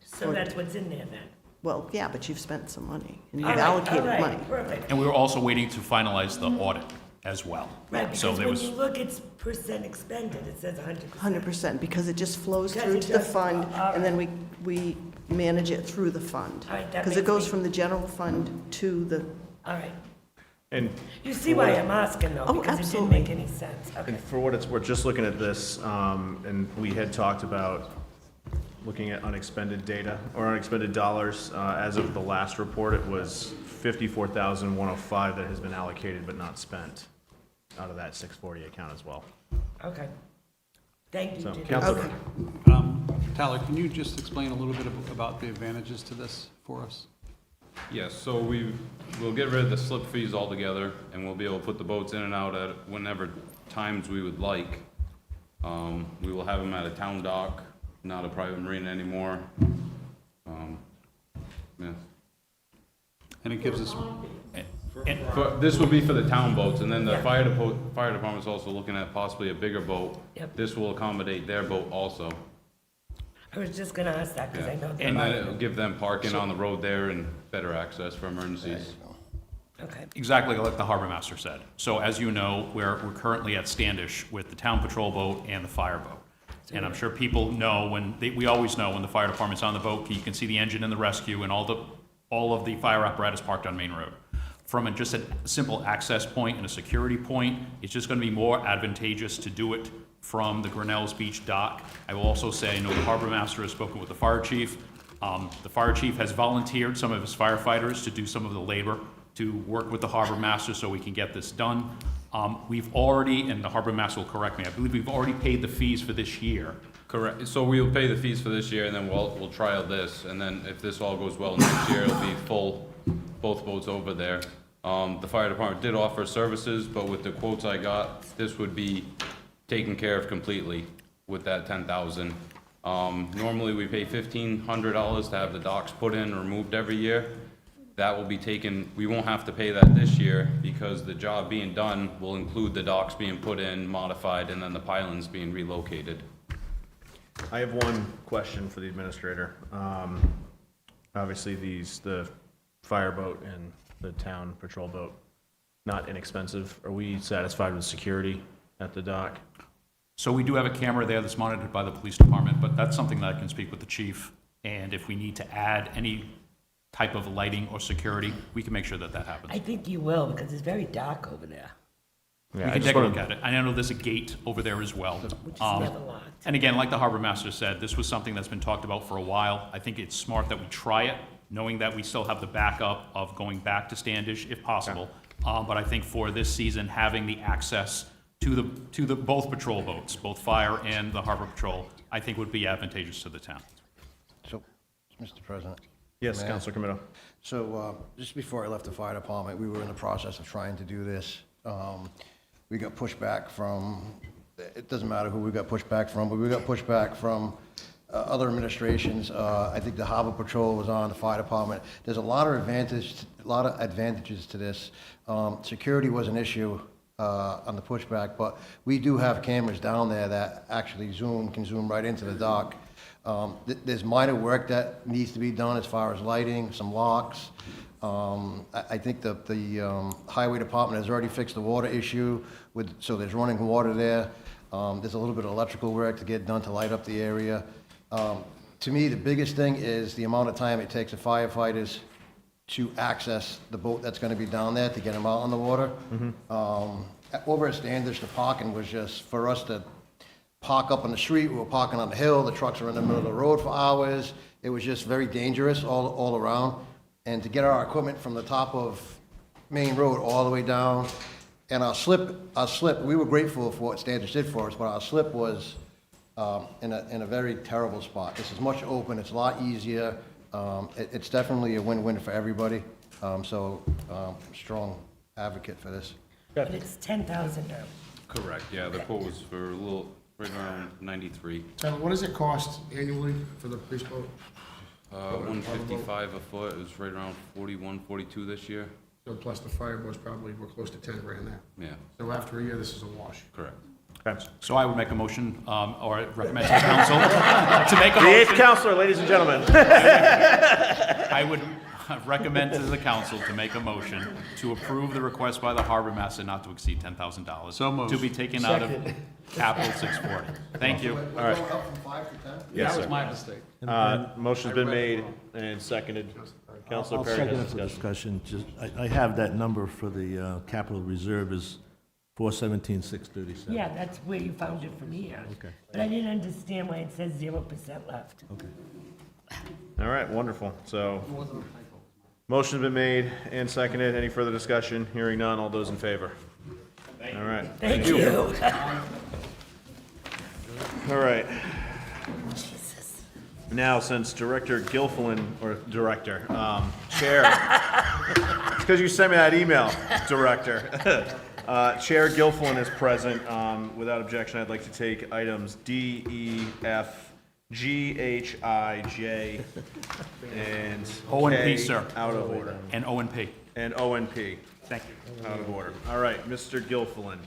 So that's what's in there then? Well, yeah, but you've spent some money, and All you've right, allocated all right, money. perfect. And we were also waiting to finalize the audit as well. Right, So because there when was, you look, it's percent expended, it says 100%. 100%, because it just flows Because through it to the does- fund, all and then we manage it through the fund. All right, that Because it makes goes me- from the general fund to the All right. And You see why I'm asking, though, Oh, because it didn't absolutely. make any sense. Okay. And for what it's worth, just looking at this, and we had talked about looking at unexpended data or unexpended dollars. As of the last report, it was $54,105 that has been allocated but not spent out of that 640 account as well. Okay. Thank you, So, Denise. Counselor. Tyler, can you just explain a little bit about the advantages to this for us? Yes, so we'll get rid of the slip fees altogether, and we'll be able to put the boats in and out at whenever times we would like. We will have them at a town dock, not a private marina anymore. Yeah. And it gives us, This would be for the town boats, and then the fire department's also looking at possibly a bigger boat. Yep. This will accommodate their boat also. I was just gonna ask that, because I know they're. And then it'll give them parking on the road there and better access for emergencies. Okay. Exactly like the harbor master said. So as you know, we're currently at Standish with the town patrol boat and the fire boat. And I'm sure people know we always know when the fire department's on the boat, you can see the engine and the rescue and all of the fire apparatus parked on Main Road. From just a simple access point and a security point, it's just gonna be more advantageous to do it from the Grinnell's Beach dock. I will also say, I know the harbor master has spoken with the fire chief. The fire chief has volunteered some of his firefighters to do some of the labor to work with the harbor master so we can get this done. We've already, and the harbor master will correct me, I believe we've already paid the fees for this year. Correct, so we'll pay the fees for this year, and then we'll trial this, and then if this all goes well next year, it'll be full, both boats over there. The fire department did offer services, but with the quotes I got, this would be taken care of completely with that 10,000. Normally, we pay $1,500 to have the docks put in, removed every year. That will be taken, we won't have to pay that this year, because the job being done will include the docks being put in, modified, and then the pylons being relocated. I have one question for the administrator. Obviously, the fireboat and the town patrol boat, not inexpensive. Are we satisfied with security at the dock? So we do have a camera there that's monitored by the police department, but that's something that I can speak with the chief. And if we need to add any type of lighting or security, we can make sure that happens. I think you will, because it's very dark over there. We can take a look at it. I know there's a gate over there as well. Which is never locked. And again, like the harbor master said, this was something that's been talked about for a while. I think it's smart that we try it, knowing that we still have the backup of going back to Standish if possible. But I think for this season, having the access to the both patrol boats, both fire and the harbor patrol, I think would be advantageous to the town. So, Mr. President? Yes, May I? Councilor Camino. So, just before I left the fire department, we were in the process of trying to do this. We got pushback from, it doesn't matter who we got pushback from, but we got pushback from other administrations. I think the harbor patrol was on, the fire department. There's a lot of advantages to this. Security was an issue on the pushback, but we do have cameras down there that actually can zoom right into the dock. There's minor work that needs to be done as far as lighting, some locks. I think the highway department has already fixed the water issue, so there's running water there. There's a little bit of electrical work to get done to light up the area. To me, the biggest thing is the amount of time it takes the firefighters to access the boat that's gonna be down there to get them out on the water. Over at Standish, the parking was just, for us to park up on the street, we were parking on the hill, the trucks were in the middle of the road for hours. It was just very dangerous all around. And to get our equipment from the top of Main Road all the way down, and our slip, we were grateful for what Standish did for us, but our slip was in a very terrible spot. This is much open, it's a lot easier. It's definitely a win-win for everybody. Strong advocate for this. But it's 10,000 now. Correct, yeah, the quote was for a little, right around 93. Tyler, what does it cost annually for the police boat? 155 a foot, it was right around 41, 42 this year. So plus the fire boat's probably, we're close to 10 grand there. Yeah, So after a year, this is a wash. correct. Okay. So I would make a motion, or recommend to the council to make a The eighth motion. counselor, ladies and gentlemen. I recommend to the council to make a motion to approve the request by the harbor master not to exceed $10,000. So moved. To be taken out of capital 640. Thank you. All right. Up from 5 to 10? Yes, That was sir. my mistake. Motion's been made and seconded. Councilor I'll Perry second has it for discussion. discussion. Just, I have that number for the capital reserve is 417,637. Yeah, that's where you found it from here. Okay. But I didn't understand why it says 0% left. Okay. All right, wonderful. So, motion's been made and seconded. Any further discussion? Hearing none. All those in favor? All right. Thank you. All right. Now, since Director Gilfillan, or Director, Chair, it's because you sent me that email, Director. Chair Gilfillan is present. Without objection, I'd like to take items D, E, F, G, H, I, J, and O and P, K sir. out of order. And O and P. And O and P Thank you. out of order. All right, Mr. Gilfillan.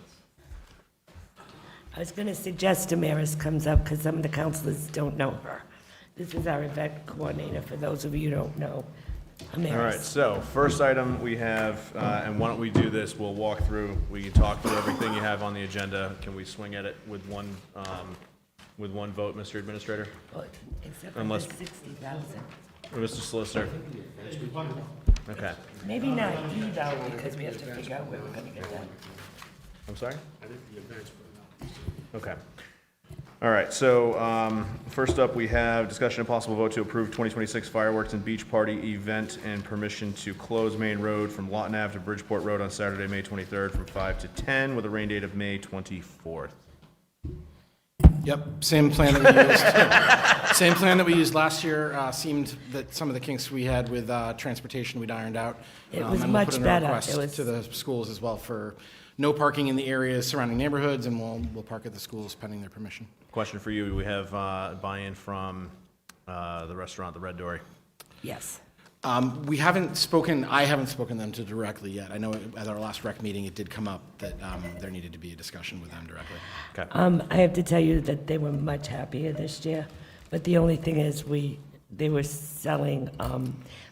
I was going to suggest Damaris comes up because some of the councilors don't know her. This is our event coordinator, for those of you who don't know. All right, Damaris. so first item we have, and why don't we do this, we'll walk through, we can talk through everything you have on the agenda. Can we swing at it with one vote, Mr. Administrator? Well, except for Unless- the 60,000. Or Mr. Solicitor? Okay, Maybe not E though, because we have to figure out where we're going to get that. I'm sorry? Okay. All right, so first up, we have discussion and possible vote to approve 2026 fireworks and beach party event and permission to close Main Road from Lawton Ave to Bridgeport Road on Saturday, May 23rd from 5 to 10 with a rain date of May 24th. Yep, same plan that we used. Same plan that we used last year. Seemed that some of the kinks we had with transportation we'd ironed out. It was And we'll much put in a better. request It was- to the schools as well for no parking in the areas surrounding neighborhoods, and we'll park at the schools pending their permission. Question for you, we have buy-in from the restaurant, the Red Dory. Yes. We haven't spoken, I haven't spoken to them directly yet. I know at our last rec meeting, it did come up that there needed to be a discussion with them directly. Okay. I have to tell you that they were much happier this year, but the only thing is they were selling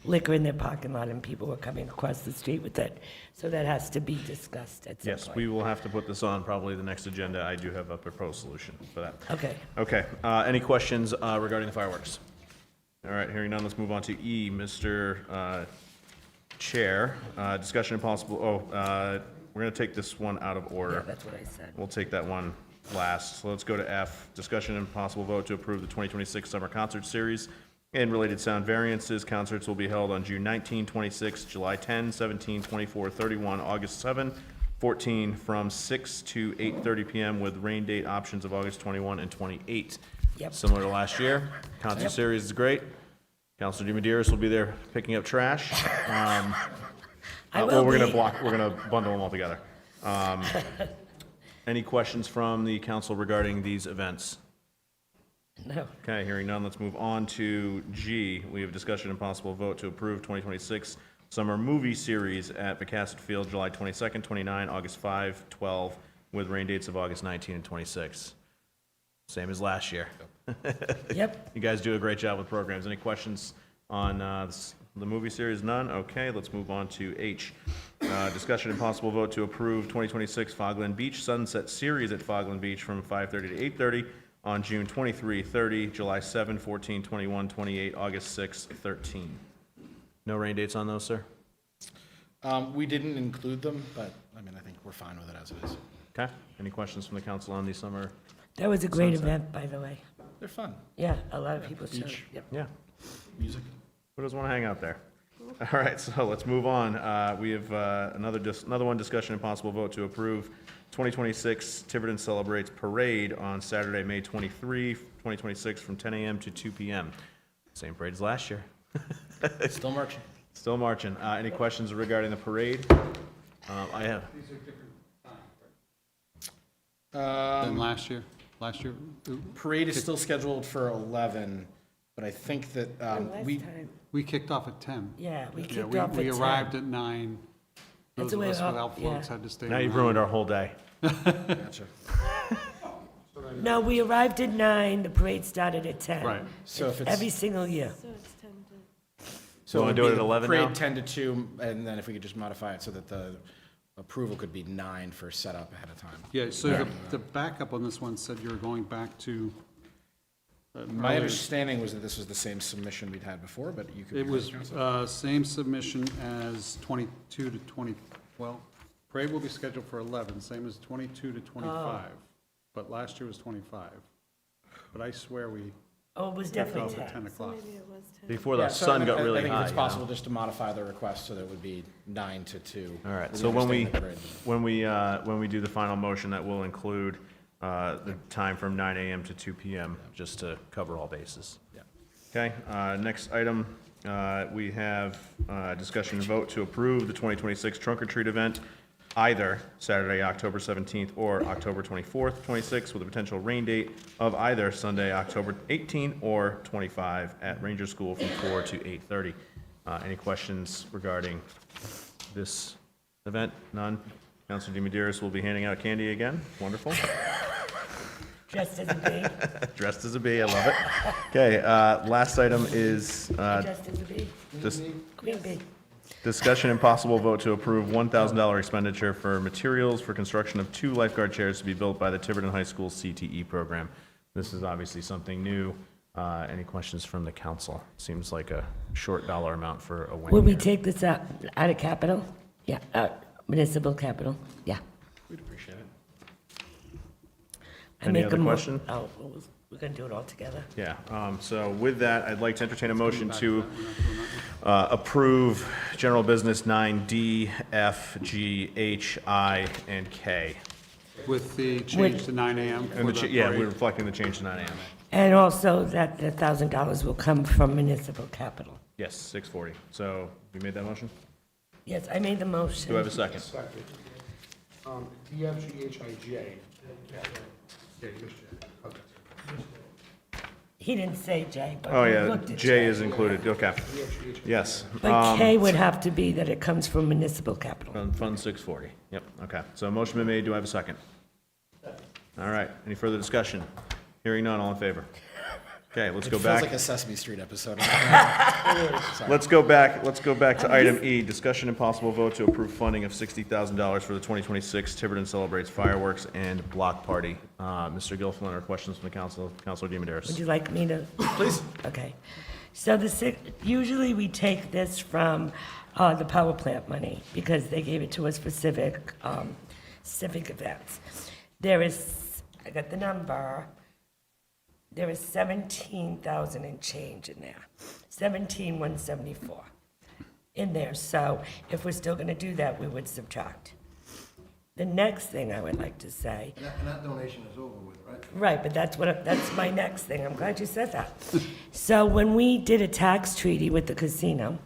liquor in their parking lot and people were coming across the street with it. So that has to be discussed at some Yes, point. we will have to put this on probably the next agenda. I do have a proposed solution for that. Okay. Okay, any questions regarding the fireworks? All right, hearing none, let's move on to E, Mr. Chair. Discussion and possible, we're going to take this one out of order. Yeah, that's what I said. We'll take that one last. So let's go to F, discussion and possible vote to approve the 2026 Summer Concert Series and related sound variances. Concerts will be held on June 19, 26, July 10, 17, 24, 31, August 7, 14, from 6 to 8:30 p.m. with rain date options of August 21 and 28. Yep. Similar to last year. Concert series is great. Councilor DiMedeiros will be there picking up trash. I Well, will we're be. gonna bundle them all together. Any questions from the council regarding these events? No. Okay, hearing none, let's move on to G. We have discussion and possible vote to approve 2026 Summer Movie Series at Pocasset Field, July 22nd, 29, August 5, 12, with rain dates of August 19 and 26. Same as last year. Yep. You guys do a great job with programs. Any questions on the movie series? None? Okay, let's move on to H. Discussion and possible vote to approve 2026 Fogland Beach Sunset Series at Fogland Beach from 5:30 to 8:30 on June 23, 30, July 7, 14, 21, 28, August 6, 13. No rain dates on those, sir? We didn't include them, but I mean, I think we're fine with it as it is. Okay. Any questions from the council on the summer? That was a great Sunset. event, by the way. They're fun. Yeah, a lot of people showed. beach. Yep. Yeah. Music. Who doesn't want to hang out there? All right, so let's move on. We have another one, discussion and possible vote to approve 2026 Tiverton Celebrates Parade on Saturday, May 23, 2026, from 10 a.m. to 2 p.m. Same parade as last year. Still marching. Still marching. Any questions regarding the parade? I have. Than last year? Last year? Parade is still scheduled for 11, but I think that Last we, time. We kicked off at 10. Yeah, we Yeah, kicked off at 10. we arrived at 9. That's Those the of way us it without up- floats yeah. had to stay. Now you've around. ruined our whole day. gotcha. No, we arrived at 9, the parade started at 10. Right. So if it's, Every single year. So we want to do it at 11 now? Parade 10 to 2, and then if we could just modify it so that the approval could be 9 for setup ahead of time. Yeah, so the backup on this one said you were going back to. My earlier- understanding was that this was the same submission we'd had before, but you could. It was same submission as 22 to 20, well, parade will be scheduled for 11, same as 22 to 25. But last year was 25. But I swear we. Oh, it was kicked definitely off at 10. 10 o'clock. Before the Yeah, so sun got really I think high. if it's you possible know? just to modify the request so that it would be 9 to 2. All right, We so when we, understand the parade. when we do the final motion, that will include the time from 9 AM to 2 PM, just to cover all bases. Yeah. Okay, next item, we have discussion and vote to approve the 2026 trunk or treat event, either Saturday, October 17th or October 24th, 26, with a potential rain date of either Sunday, October 18 or 25 at Ranger School from 4 to 8:30. Any questions regarding this event? None? Councilor DiMederos will be handing out candy again. Wonderful. Dressed as a bee. Dressed as a bee, I love it. Okay, last item is Dressed as a bee. Queen bee. discussion and possible vote to approve $1,000 expenditure for materials for construction of 2 lifeguard chairs to be built by the Tiverton High School CTE program. This is obviously something new. Any questions from the council? Seems like a short dollar amount for a wing. Would we take this out of capital? Yeah, municipal capital, yeah. We'd appreciate it. I Any make other a mo- question? Oh, we're gonna do it all together. Yeah, so with that, I'd like to entertain a motion to approve general business 9D, F, G, H, I, and K. With the change to 9 AM And for the, the yeah, parade. we're reflecting the change to 9 AM. And also that the $1,000 will come from municipal capital. Yes, 640. So, we made that motion? Yes, I made the motion. Do I have a second? Second. DFGHIJ. He didn't say J, but Oh, we yeah, looked at J is included, okay. Yes. But K would have to be that it comes from municipal capital. Fund 640, yep, okay. So motion been made, do I have a second? All right, any further discussion? Hearing none, all in favor? Okay, let's go It feels back. like a Sesame Street episode. Let's go back to item E, discussion and possible vote to approve funding of $60,000 for the 2026 Tiverton Celebrates fireworks and block party. Mr. Gilfillan, or questions from the council? Councilor Would DiMederos. you like me to? Please. Okay. So usually we take this from the power plant money because they gave it to us for civic events. I got the number, there is 17,000 and change in there, 17,174 in there. So if we're still gonna do that, we would subtract. The next thing I would like to say, And that donation is over with, right? right, but that's my next thing. I'm glad you said that. So when we did a tax treaty with the casino,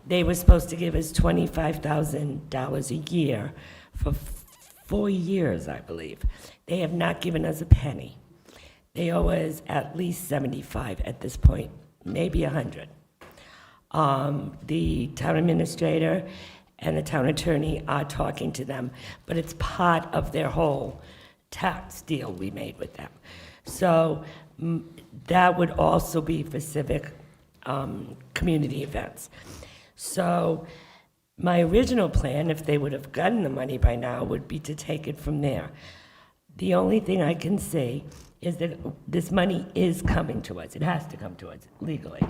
they were supposed to give us $25,000 a year for 4 years, I believe. They have not given us a penny. They owe us at least 75 at this point, maybe 100. The town administrator and the town attorney are talking to them, but it's part of their whole tax deal we made with them. So that would also be for civic community events. So my original plan, if they would have gotten the money by now, would be to take it from there. The only thing I can say is that this money is coming to us. It has to come to us legally.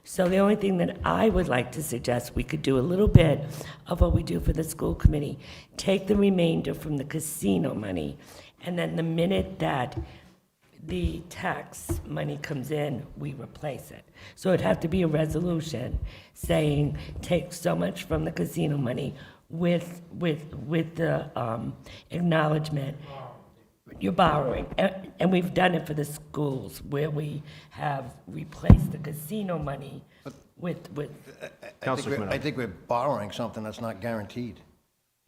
So the only thing that I would like to suggest, we could do a little bit of what we do for the school committee. Take the remainder from the casino money, and then the minute that the tax money comes in, we replace it. So it'd have to be a resolution saying, take so much from the casino money with the acknowledgement you're borrowing. And we've done it for the schools where we have replaced the casino money with. I think we're borrowing something that's not guaranteed.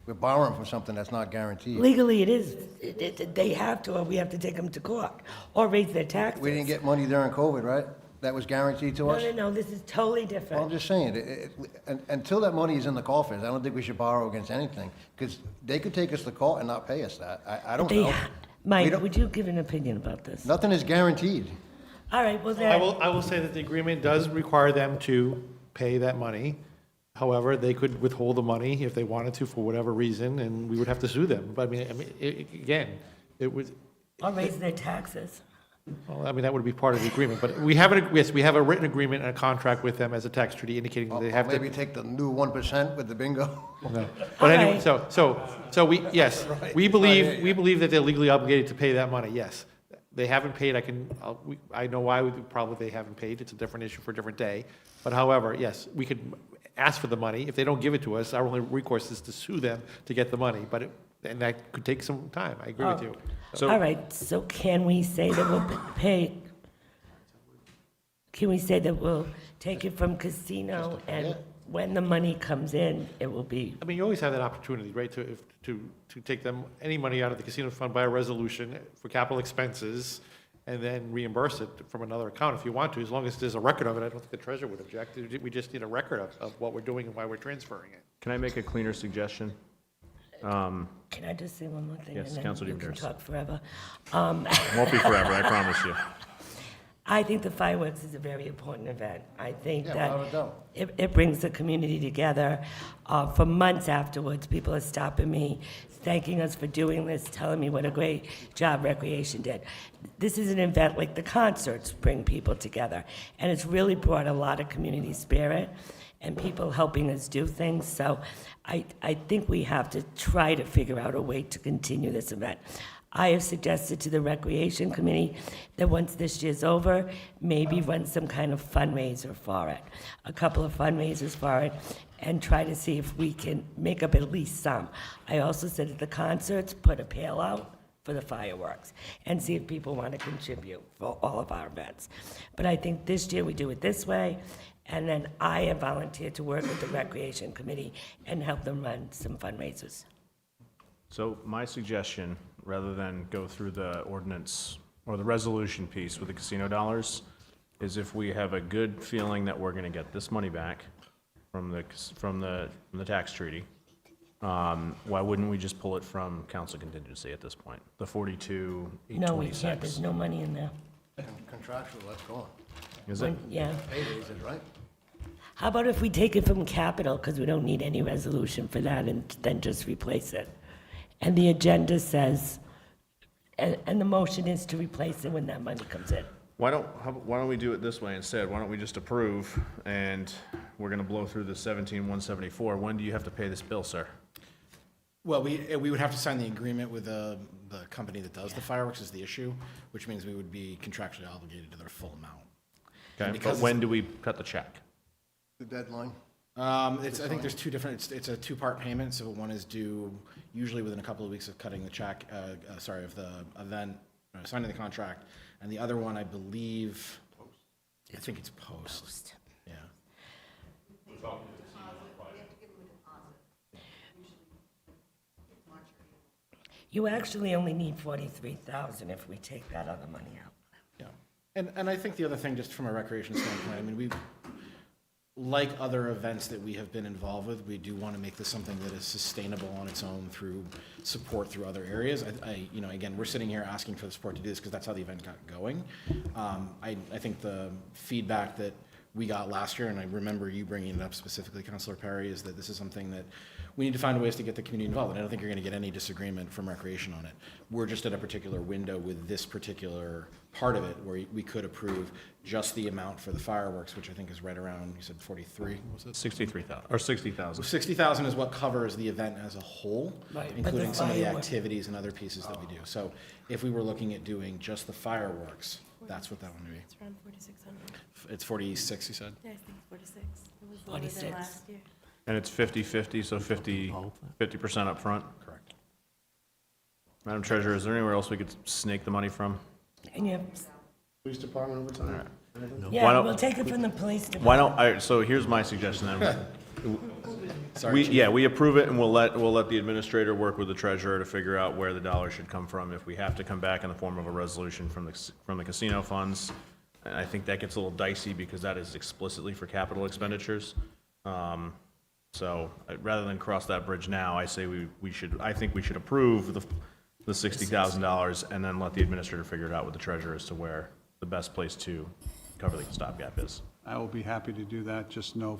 We're borrowing from something that's not guaranteed. Legally, it is. They have to, or we have to take them to court, or raise their taxes. We didn't get money during COVID, right? That was guaranteed to us? No, this is totally different. Well, I'm just saying, until that money is in the coffers, I don't think we should borrow against anything, because they could take us to court and not pay us that. I don't know. Mike, would you give an opinion about this? Nothing is guaranteed. All right, well I then, will say that the agreement does require them to pay that money. However, they could withhold the money if they wanted to for whatever reason, and we would have to sue them. But again, it would. Or raise their taxes. Well, I mean, that would be part of the agreement, but we have we have a written agreement and a contract with them as a tax treaty indicating that they have to. Maybe take the new 1% with the bingo. No. But anyway, Alright. so we, yes, we believe that they're legally obligated to pay that money, yes. They haven't paid, I know why, probably they haven't paid, it's a different issue for a different day. But however, yes, we could ask for the money. If they don't give it to us, our only recourse is to sue them to get the money, and that could take some time, I agree with you. All right, so can we say that we'll pay, can we say that we'll take it from casino, and when the money comes in, it will be, I mean, you always have that opportunity, right, to take them, any money out of the casino fund by a resolution for capital expenses, and then reimburse it from another account if you want to, as long as there's a record of it. I don't think the treasurer would object. We just need a record of what we're doing and why we're transferring it. Can I make a cleaner suggestion? can I just say one more thing? Yes, and then Councilor you can Dewhirst. talk forever. Won't be forever, I promise you. I think the fireworks is a very important event. I think Yeah, that without a doubt. it brings the community together. For months afterwards, people are stopping me, thanking us for doing this, telling me what a great job Recreation did. This is an event like the concerts bring people together, and it's really brought a lot of community spirit and people helping us do things. So I think we have to try to figure out a way to continue this event. I have suggested to the Recreation Committee that once this year's over, maybe run some kind of fundraiser for it, a couple of fundraisers for it, and try to see if we can make up at least some. I also said at the concerts, put a pail out for the fireworks, and see if people want to contribute for all of our events. But I think this year we do it this way, and then I have volunteered to work with the Recreation Committee and help them run some fundraisers. So my suggestion, rather than go through the ordinance or the resolution piece with the casino dollars, is if we have a good feeling that we're gonna get this money back from the tax treaty, why wouldn't we just pull it from council contingency at this point? The 42,826. No, we can't, there's no money in there. Contractual, that's gone. Is it? Yeah. Pay raises, right? How about if we take it from capital, because we don't need any resolution for that, and then just replace it? And the agenda says, and the motion is to replace it when that money comes in. Why don't we do it this way instead? Why don't we just approve, and we're gonna blow through the 17,174. When do you have to pay this bill, sir? Well, we would have to sign the agreement with the company that does the fireworks is the issue, which means we would be contractually obligated to their full amount. Okay, but when do we cut the check? The deadline. I think there's two different, it's a two-part payment, so one is due usually within a couple of weeks of cutting the check, of the event, signing the contract, and the other one, I believe, I think it's post. Yeah. You actually only need 43,000 if we take that other money out. Yeah, and I think the other thing, just from a recreation standpoint, I mean, we, like other events that we have been involved with, we do want to make this something that is sustainable on its own through support through other areas. Again, we're sitting here asking for the support to do this because that's how the event got going. I think the feedback that we got last year, and I remember you bringing it up specifically, Councilor Perry, is that this is something that we need to find ways to get the community involved. And I don't think you're going to get any disagreement from Recreation on it. We're just at a particular window with this particular part of it where we could approve just the amount for the fireworks, which I think is right around, you said 43, was it? 63,000, or 60,000. 60,000 is what covers the event as a whole, Right, but including the some of the fireworks- activities and other pieces that we do. So if we were looking at doing just the fireworks, that's what that one would be. It's around 4,600. It's 46, you said? Yeah, I think 46. It was lower 46. than last year. And it's 50/50, so 50% up front. Correct. Madam Treasurer, is there anywhere else we could snake the money from? And you, Police department overtime. Why yeah, don't- we'll take it from the police department. Why don't, all right, so here's my suggestion then. Sorry, Chief. We approve it, and we'll let the administrator work with the treasurer to figure out where the dollars should come from. If we have to come back in the form of a resolution from the casino funds, and I think that gets a little dicey because that is explicitly for capital expenditures. So rather than cross that bridge now, I say I think we should approve the $60,000 and then let the administrator figure it out with the treasurer as to where the best place to cover the stopgap is. I will be happy to do that. Just know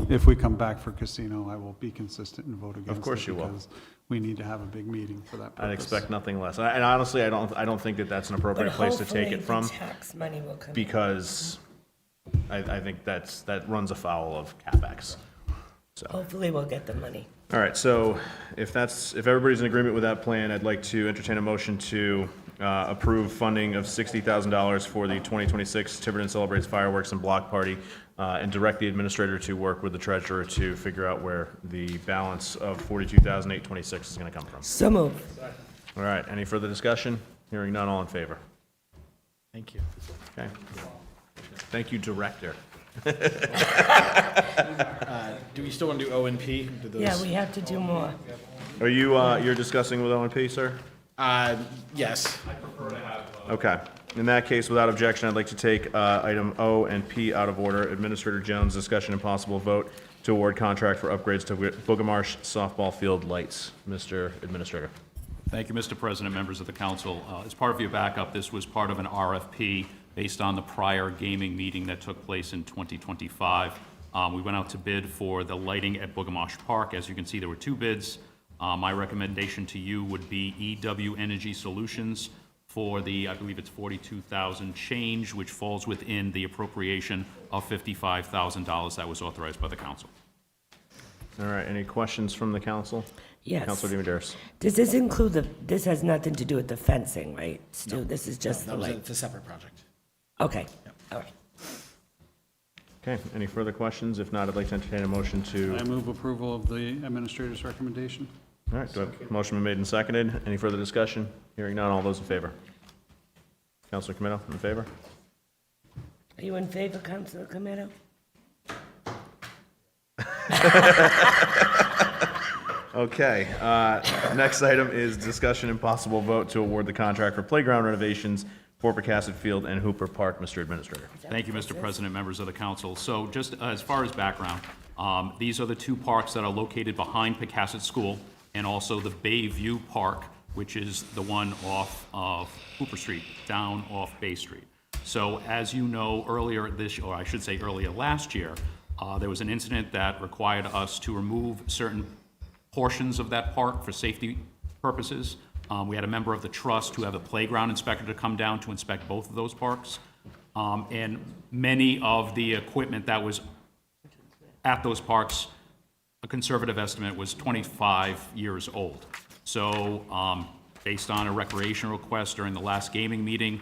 if we come back for casino, I will be consistent and vote against it. Of course you will. Because we need to have a big meeting for that purpose. I'd expect nothing less. And honestly, I don't think that that's an appropriate But place to take hopefully it from, the tax money will come. because I think that runs afoul of CapEx. So. Hopefully we'll get the money. All right, so if everybody's in agreement with that plan, I'd like to entertain a motion to approve funding of $60,000 for the 2026 Tiverton Celebrates Fireworks and Block Party, and direct the administrator to work with the treasurer to figure out where the balance of $42,826 is going to come from. So moved. All right, any further discussion? Hearing none, all in favor? Thank you. Okay. Thank you, director. Do we still want to do O and P? Do those- Yeah, we have to do more. Are you, you're discussing with O&P, sir? Yes. Okay. In that case, without objection, I'd like to take item O and P out of order. Administrator Jones, discussion and possible vote to award contract for upgrades to Bulgarmarsh Softball Field Lights. Mr. Administrator. Thank you, Mr. President, members of the council. As part of your backup, this was part of an RFP based on the prior gaming meeting that took place in 2025. We went out to bid for the lighting at Bulgarmarsh Park. As you can see, there were 2 bids. My recommendation to you would be EW Energy Solutions for the, I believe it's 42,000 change, which falls within the appropriation of $55,000 that was authorized by the council. All right, any questions from the council? Yes. Councilor Dewhirst. Does this include this has nothing to do with the fencing, right, Stu? No. This is just the light? It's a separate project. Okay, all right. Okay, any further questions? If not, I'd like to entertain a motion to... I move approval of the administrator's recommendation. All right, do I have a motion been made and seconded? Any further discussion? Hearing none, all those in favor? Councilor Comito, in favor? Are you in favor, Councilor Comito? Okay, next item is discussion and possible vote to award the contract for playground renovations for Pocasset Field and Hooper Park. Mr. Administrator. Thank you, Mr. President, members of the council. So just as far as background, these are the 2 parks that are located behind Pocasset School, and also the Bayview Park, which is the one off of Hooper Street, down off Bay Street. So as you know, earlier last year, there was an incident that required us to remove certain portions of that park for safety purposes. We had a member of the trust who have a playground inspector to come down to inspect both of those parks. And many of the equipment that was at those parks, a conservative estimate was 25 years old. So based on a recreation request during the last gaming meeting,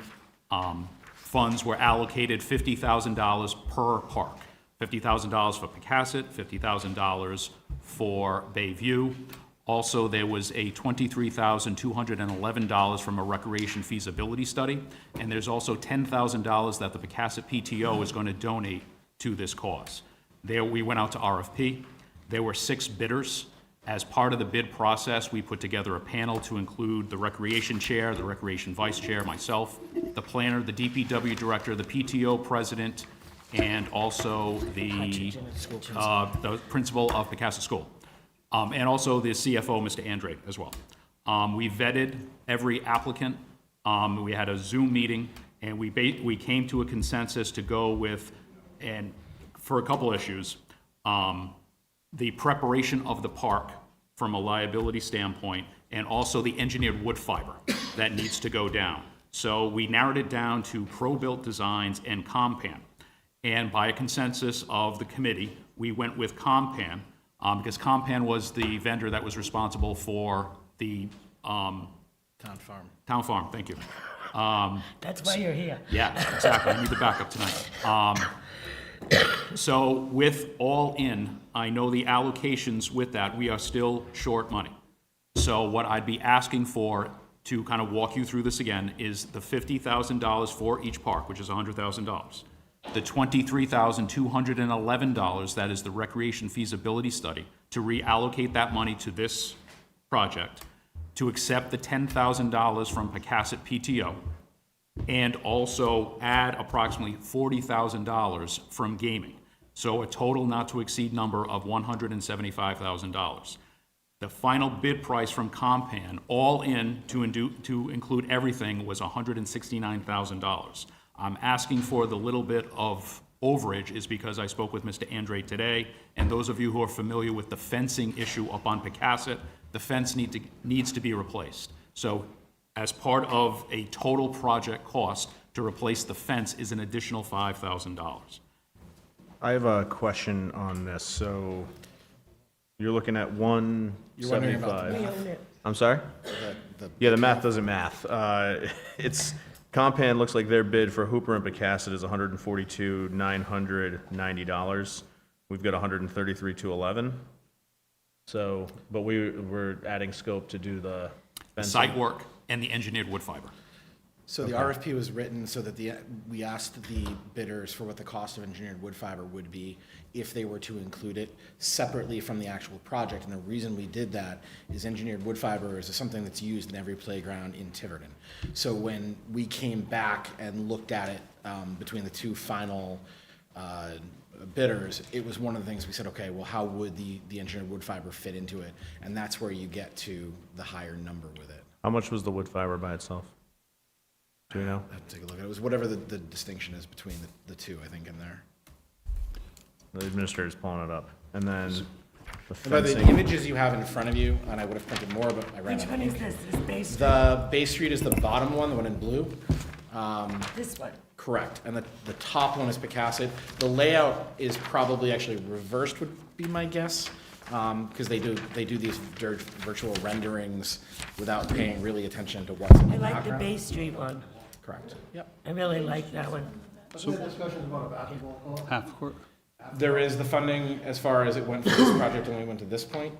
funds were allocated $50,000 per park. $50,000 for Pocasset, $50,000 for Bayview. Also, there was a $23,211 from a recreation feasibility study, and there's also $10,000 that the Pocasset PTO is going to donate to this cause. There, we went out to RFP. There were 6 bidders. As part of the bid process, we put together a panel to include the recreation chair, the recreation vice chair, myself, the planner, the DPW director, the PTO president, and also the principal of Pocasset School, and also the CFO, Mr. Andre, as well. We vetted every applicant. We had a Zoom meeting, and we came to a consensus to go with, and for a couple issues, the preparation of the park from a liability standpoint, and also the engineered wood fiber that needs to go down. So we narrowed it down to Pro-Built Designs and Compan. And by a consensus of the committee, we went with Compan, because Compan was the vendor that was responsible for the Town Farm. Town Farm, thank you. That's why you're here. Yeah, exactly. I need the backup tonight. So with all in, I know the allocations with that, we are still short money. So what I'd be asking for, to kind of walk you through this again, is the $50,000 for each park, which is $100,000. The $23,211, that is the recreation feasibility study, to reallocate that money to this project, to accept the $10,000 from Pocasset PTO, and also add approximately $40,000 from gaming. So a total not to exceed number of $175,000. The final bid price from Compan, all in to include everything, was $169,000. I'm asking for the little bit of overage is because I spoke with Mr. Andre today, and those of you who are familiar with the fencing issue up on Pocasset, the fence needs to be replaced. So as part of a total project cost, to replace the fence is an additional $5,000. I have a question on this. So you're looking at 175. I'm sorry? Yeah, the math doesn't math. It's, Compan looks like their bid for Hooper and Pocasset is $142,990. We've got $133,211. So, but we're adding scope to do the fencing. Site work and the engineered wood fiber. So the RFP was written so that we asked the bidders for what the cost of engineered wood fiber would be if they were to include it separately from the actual project. And the reason we did that is engineered wood fiber is something that's used in every playground in Tiverton. So when we came back and looked at it between the two final bidders, it was one of the things we said, okay, well, how would the engineered wood fiber fit into it? And that's where you get to the higher number with it. How much was the wood fiber by itself? Do we know? I have to take a look at it. It was whatever the distinction is between the two, I think, in there. The administrator's pulling it up. And then the By the fencing. images you have in front of you, and I would have printed more, but I ran Which out one of is ink. this? This Bay Street? The Bay Street is the bottom one, the one in blue. This one? Correct. And the top one is Pocasset. The layout is probably actually reversed, would be my guess, because they do these virtual renderings without paying really attention to what's in the I like the background. Bay Street one. Correct. Yep. I really like that one. So discussions about a basketball court? Half court? There is the funding as far as it went for this project when we went to this point.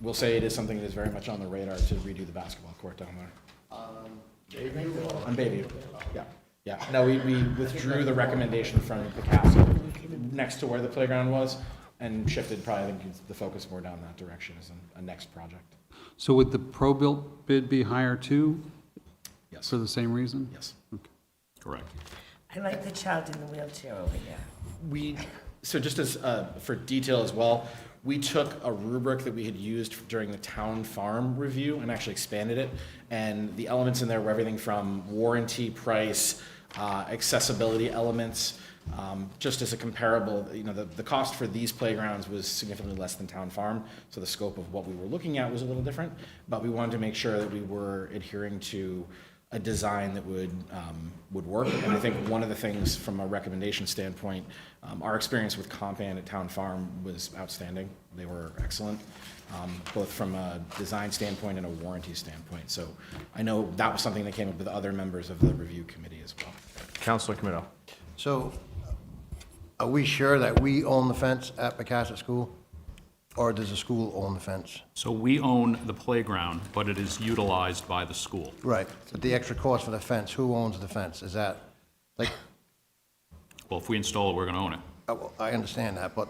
We'll say it is something that is very much on the radar to redo the basketball court down there. On Bayview, yeah. Yeah, no, we withdrew the recommendation from Pocasset next to where the playground was and shifted probably, I think, the focus more down that direction as a next project. So would the pro-built bid be higher too? Yes. For the same reason? Yes. Correct. I like the child in the wheelchair over here. So just as, for detail as well, we took a rubric that we had used during the town farm review and actually expanded it. And the elements in there were everything from warranty, price, accessibility elements. Just as a comparable, the cost for these playgrounds was significantly less than town farm. So the scope of what we were looking at was a little different, but we wanted to make sure that we were adhering to a design that would work. And I think one of the things from a recommendation standpoint, our experience with Compan at Town Farm was outstanding. They were excellent, both from a design standpoint and a warranty standpoint. So I know that was something that came up with other members of the review committee as well. Councilor Comito. So are we sure that we own the fence at Pocasset School? Or does the school own the fence? So we own the playground, but it is utilized by the school. Right, but the extra cost for the fence, who owns the fence? Is that, like, Well, if we install it, we're going to own it. well, I understand that, but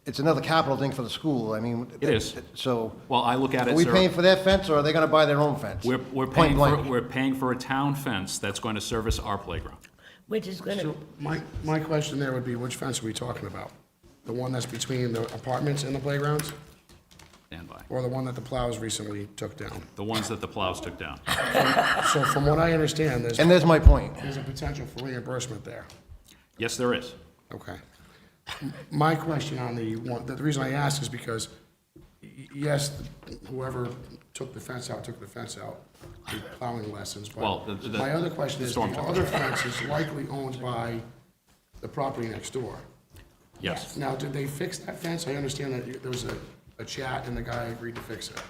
it's another capital thing for the school, I mean. It is. So. Well, I look at it, Are we sir. paying for their fence, or are they gonna buy their own fence? We're Point blank. paying for a town fence that's going to service our playground. Which is going to, So my question there would be, which fence are we talking about? The one that's between the apartments and the playgrounds, Stand by. or the one that the plows recently took down? The ones that the plows took down. So from what I understand, And there's my point. there's a potential for reimbursement there. Yes, there is. Okay. My question on the one, the reason I ask is because, yes, whoever took the fence out, the plowing lessons, Well, but the my other question is, the storm took it. other fence is likely owned by the property next door. Yes. Now, did they fix that fence? I understand that there was a chat and the guy agreed to fix it.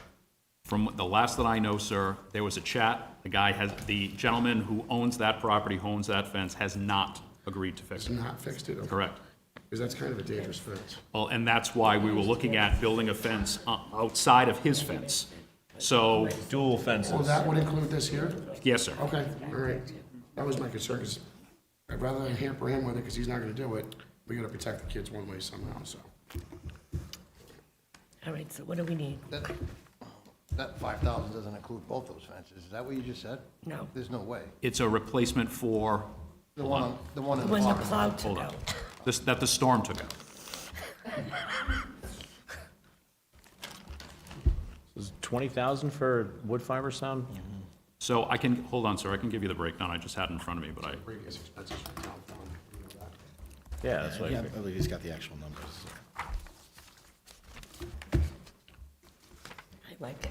From the last that I know, sir, there was a chat. The gentleman who owns that property, who owns that fence, has not agreed to fix Has it. not fixed it? Okay. Correct. Because that's kind of a dangerous fence. Well, and that's why we were looking at building a fence outside of his fence. So, dual fences. Oh, that would include this here? yes, sir. Okay, all right. That was my concern, because rather than hamper him with it, because he's not gonna do it, we gotta protect the kids one way somehow, so. all right, so what do we need? That 5,000 doesn't include both those fences, is that what you just said? No. There's no way. It's a replacement for, The one in The the one the parking plow lot. took hold on, out. that the storm took out. Is 20,000 for wood fiber sound? So I can, hold on, sir, I can give you the breakdown, I just had it in front of me, but I, Previous expenses from town fund. Yeah, that's what I Yeah, figured. I believe he's got the actual numbers. I like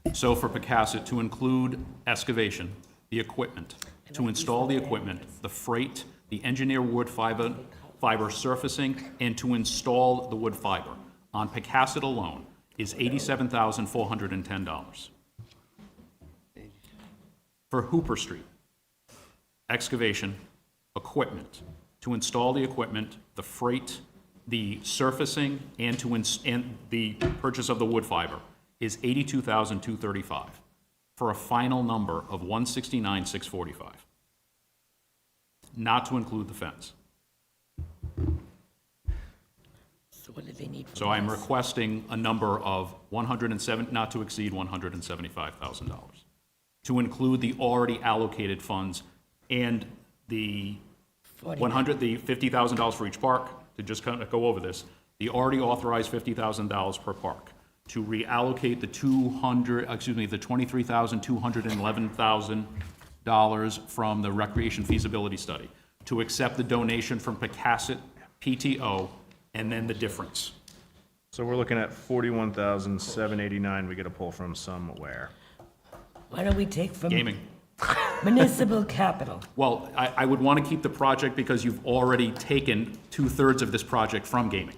it. so for Pocasset, to include excavation, the equipment, to install the equipment, the freight, the engineer wood fiber surfacing, and to install the wood fiber on Pocasset alone is $87,410. For Hooper Street, excavation, equipment, to install the equipment, the freight, the surfacing, and and the purchase of the wood fiber is $82,235, for a final number of $169,645, not to include the fence. So what do they need from So I'm us? requesting a number of not to exceed $175,000, to include the already allocated funds and the the $50,000 for each park, to just kind of go over this, the already authorized $50,000 per park, to reallocate the $23,211,000 from the recreation feasibility study, to accept the donation from Pocasset PTO, and then the difference. So we're looking at 41,789 we get a pull from somewhere. Why don't we take from Gaming. municipal capital? Well, I would want to keep the project because you've already taken 2/3 of this project from gaming.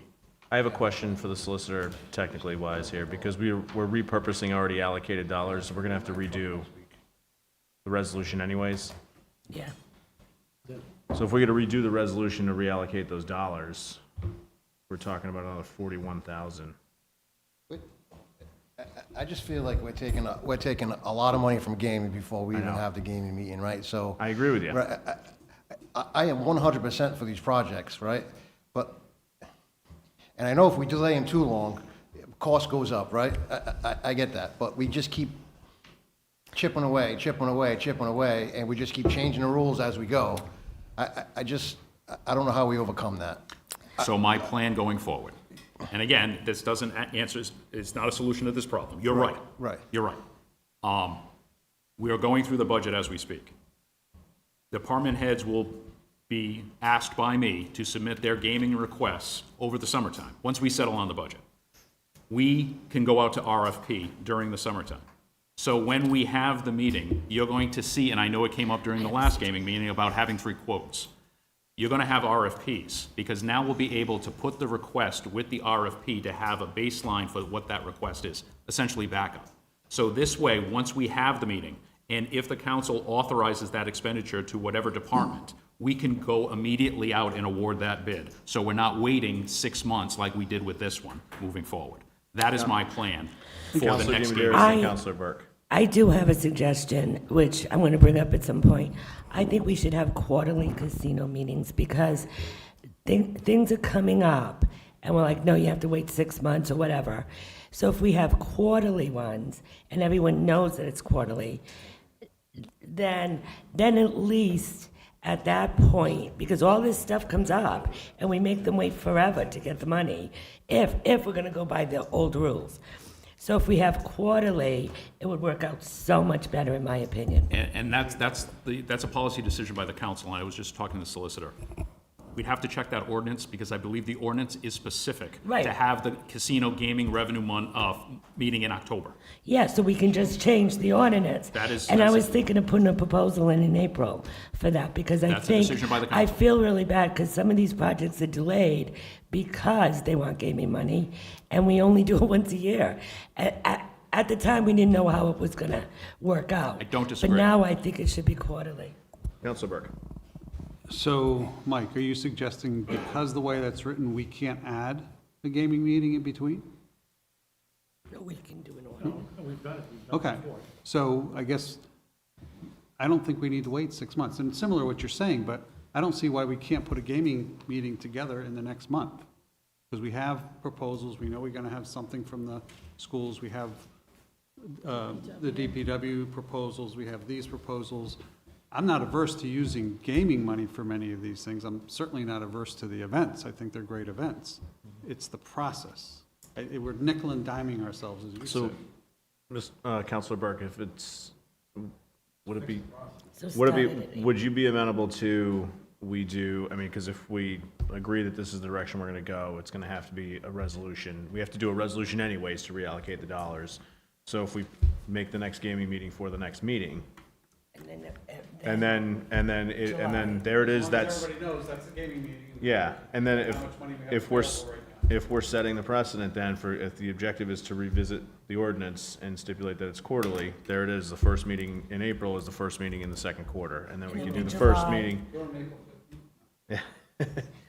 I have a question for the solicitor, technically wise here, because we're repurposing already allocated dollars, so we're gonna have to redo the resolution anyways. Yeah. So if we get to redo the resolution to reallocate those dollars, we're talking about another 41,000. I just feel like we're taking a lot of money from gaming before we I even know. have the gaming meeting, right? So. I agree with you. Right, I am 100% for these projects, right? But, and I know if we delay them too long, cost goes up, right? I get that, but we just keep chipping away, and we just keep changing the rules as we go. I don't know how we overcome that. So my plan going forward, and again, this doesn't answer, it's not a solution to this problem. You're right. Right. You're right. We are going through the budget as we speak. Department heads will be asked by me to submit their gaming requests over the summertime, once we settle on the budget. We can go out to RFP during the summertime. So when we have the meeting, you're going to see, and I know it came up during the last gaming meeting about having 3 quotes. You're going to have RFPs, because now we'll be able to put the request with the RFP to have a baseline for what that request is, essentially backup. So this way, once we have the meeting, and if the council authorizes that expenditure to whatever department, we can go immediately out and award that bid. So we're not waiting 6 months like we did with this one, moving forward. That is my plan for the Councilor next Demidaris game. and Councilor Burke. I do have a suggestion, which I'm going to bring up at some point. I think we should have quarterly casino meetings, because things are coming up, and we're like, no, you have to wait 6 months or whatever. So if we have quarterly ones, and everyone knows that it's quarterly, then at least at that point, because all this stuff comes up, and we make them wait forever to get the money, if we're going to go by the old rules. So if we have quarterly, it would work out so much better, in my opinion. And that's a policy decision by the council, and I was just talking to the solicitor. We'd have to check that ordinance, because I believe the ordinance is specific Right. to have the casino gaming revenue meeting in October. Yeah, so we can just change the ordinance. That is- And I that's- was thinking of putting a proposal in April for that, because I That's a think, decision by the I council. feel really bad, because some of these projects are delayed because they want gaming money, and we only do it once a year. At the time, we didn't know how it was gonna work out. I don't disagree. But now I think it should be quarterly. Councilor Burke. So, Mike, are you suggesting because the way that's written, we can't add a gaming meeting in between? No, we can do an order. Okay, so I guess, I don't think we need to wait 6 months. And similar to what you're saying, but I don't see why we can't put a gaming meeting together in the next month. Because we have proposals, we know we're gonna have something from the schools, we have the DPW proposals, we have these proposals. I'm not averse to using gaming money for many of these things. I'm certainly not averse to the events. I think they're great events. It's the process. We're nickel and diming ourselves, as you So, said. Councilor Burke, if it's, would it be, So would start it it be, at would you be amenable to, we do, I mean, because if we agree that this is the direction we're gonna go, it's gonna have to be a resolution. We have to do a resolution anyways to reallocate the dollars. So if we make the next gaming meeting for the next meeting, and then there it is, that's. Everybody knows that's a gaming meeting. Yeah, and then How much money we have available right now. if we're setting the precedent then for, if the objective is to revisit the ordinance and stipulate that it's quarterly, there it is, the first meeting in April is the first meeting in the second quarter, and then we And can then do the in first July. meeting.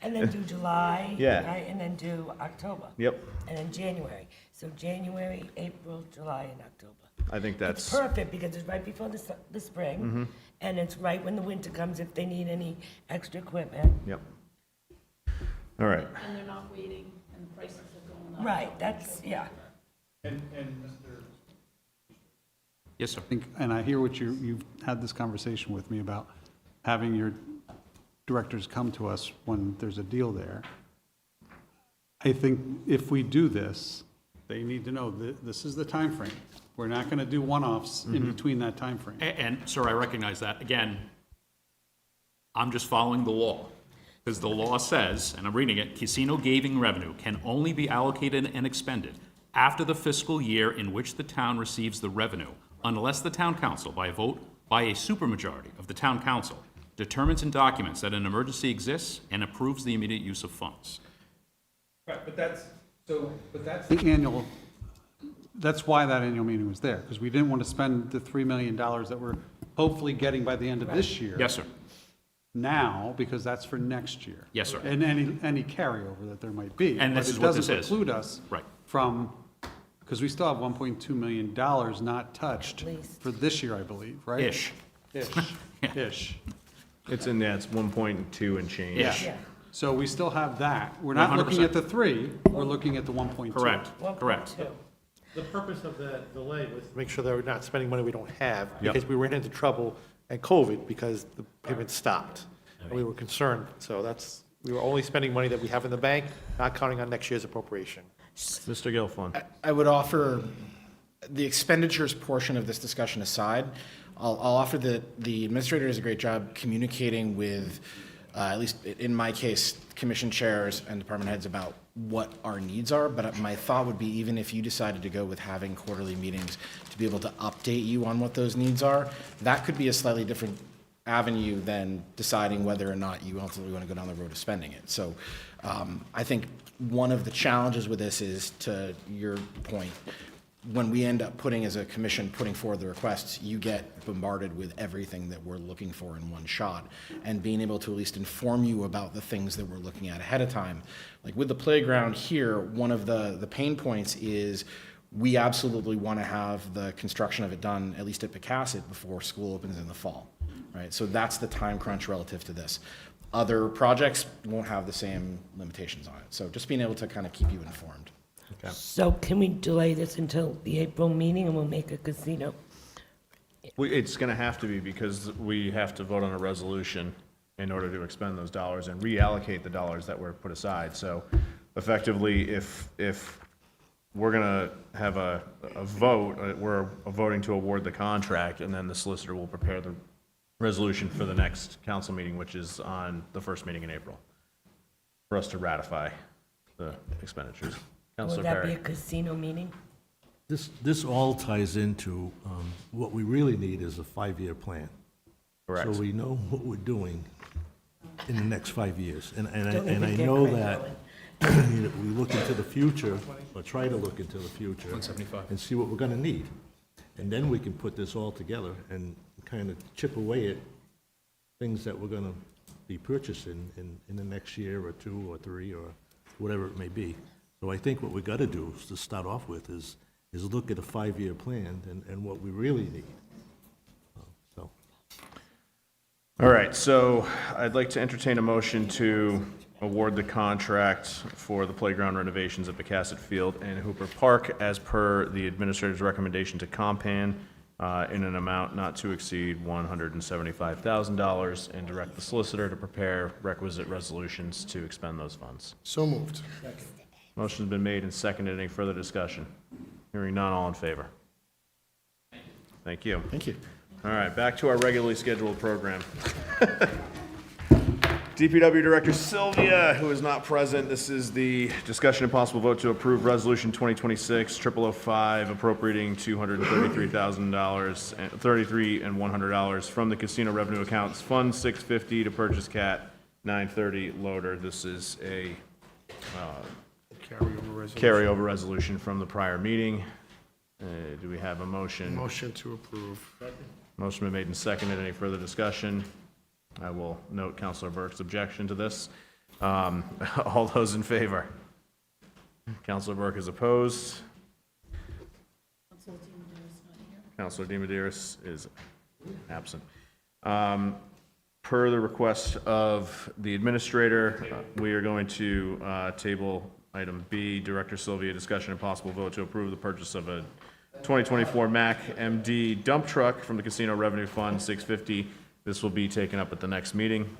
And then do July. Yeah. Right, and then do October. Yep, And then January. So January, April, July, and October. I think It's that's, perfect because it's right before the spring, Mhm. and it's right when the winter comes if they need any extra equipment. yep. All right, And they're not waiting, and prices are going up. Right, that's, yeah. And Mr. Yes, sir. And I hear what you've had this conversation with me about having your directors come to us when there's a deal there. I think if we do this, they need to know that this is the time frame. We're not going to do one-offs in between that time frame. And, sir, I recognize that. Again, I'm just following the law. Because the law says, and I'm reading it, casino gaming revenue can only be allocated and expended after the fiscal year in which the town receives the revenue, unless the town council, by a vote by a supermajority of the town council, determines in documents that an emergency exists and approves the immediate use of funds. Right, but that's the annual, that's why that annual meeting was there, because we didn't want to spend the $3 million that we're hopefully getting by the end of this year. Yes, sir. Now, because that's for next year. Yes, sir. And any carryover that there might be. And this is what this But it is. doesn't preclude us Right. from, because we still have $1.2 million not touched for this year, I believe, right? Ish. Ish. it's in there, it's 1.2 and change. Yeah. So we still have that. We're not looking 100%. at the 3, we're looking at the 1.2. Correct, correct. The purpose of the delay was to make sure that we're not spending money we don't have, Yep. because we ran into trouble at COVID because the payments stopped. And we were concerned, so we were only spending money that we have in the bank, not counting on next year's appropriation. Mr. Gilfillan. I would offer the expenditures portion of this discussion aside. I'll offer that the administrator does a great job communicating with, at least in my case, commission chairs and department heads about what our needs are. But my thought would be, even if you decided to go with having quarterly meetings to be able to update you on what those needs are, that could be a slightly different avenue than deciding whether or not you ultimately want to go down the road of spending it. So I think one of the challenges with this is, to your point, when we end up putting, as a commission, putting forward the requests, you get bombarded with everything that we're looking for in one shot. And being able to at least inform you about the things that we're looking at ahead of time. Like with the playground here, one of the pain points is we absolutely want to have the construction of it done, at least at Pocasset, before school opens in the fall, right? So that's the time crunch relative to this. Other projects won't have the same limitations on it. So just being able to kind of keep you informed. Okay. So can we delay this until the April meeting and we'll make a casino? It's gonna have to be, because we have to vote on a resolution in order to expend those dollars and reallocate the dollars that were put aside. So effectively, if we're gonna have a vote, we're voting to award the contract, and then the solicitor will prepare the resolution for the next council meeting, which is on the first meeting in April, for us to ratify the expenditures. Will Councilor that be Perry. a casino meeting? This all ties into, what we really need is a 5-year plan. Correct. So we know what we're doing in the next 5 years. And Don't I even get know credit, that Owen. we look into the future, or try to look into the future. 175. And see what we're gonna need. And then we can put this all together and kind of chip away at things that we're gonna be purchasing in the next year or 2 or 3 or whatever it may be. So I think what we gotta do, is to start off with, is look at a 5-year plan and what we really need. So, All right, so I'd like to entertain a motion to award the contract for the playground renovations at Pocasset Field and Hooper Park as per the administrator's recommendation to Compan in an amount not to exceed $175,000, and direct the solicitor to prepare requisite resolutions to expend those funds. So moved. Motion's been made and seconded. Any further discussion? Hearing none, all in favor? Thank you. Thank you. All right, back to our regularly scheduled program. DPW Director Sylvia, who is not present. This is the discussion and possible vote to approve Resolution 2026-0005 appropriating $233,000, $33 and $100 from the casino revenue accounts, Fund 650 to purchase Cat 930 loader. This is a carryover resolution from the prior meeting. Do we have a motion? Motion to approve. Motion been made and seconded. Any further discussion? I will note Councilor Burke's objection to this. All those in favor? Councilor Burke is opposed. Councilor DiMederos is absent. Per the request of the administrator, we are going to table item B, Director Sylvia, discussion and possible vote to approve the purchase of a 2024 Mack MD dump truck from the Casino Revenue Fund 650. This will be taken up at the next meeting.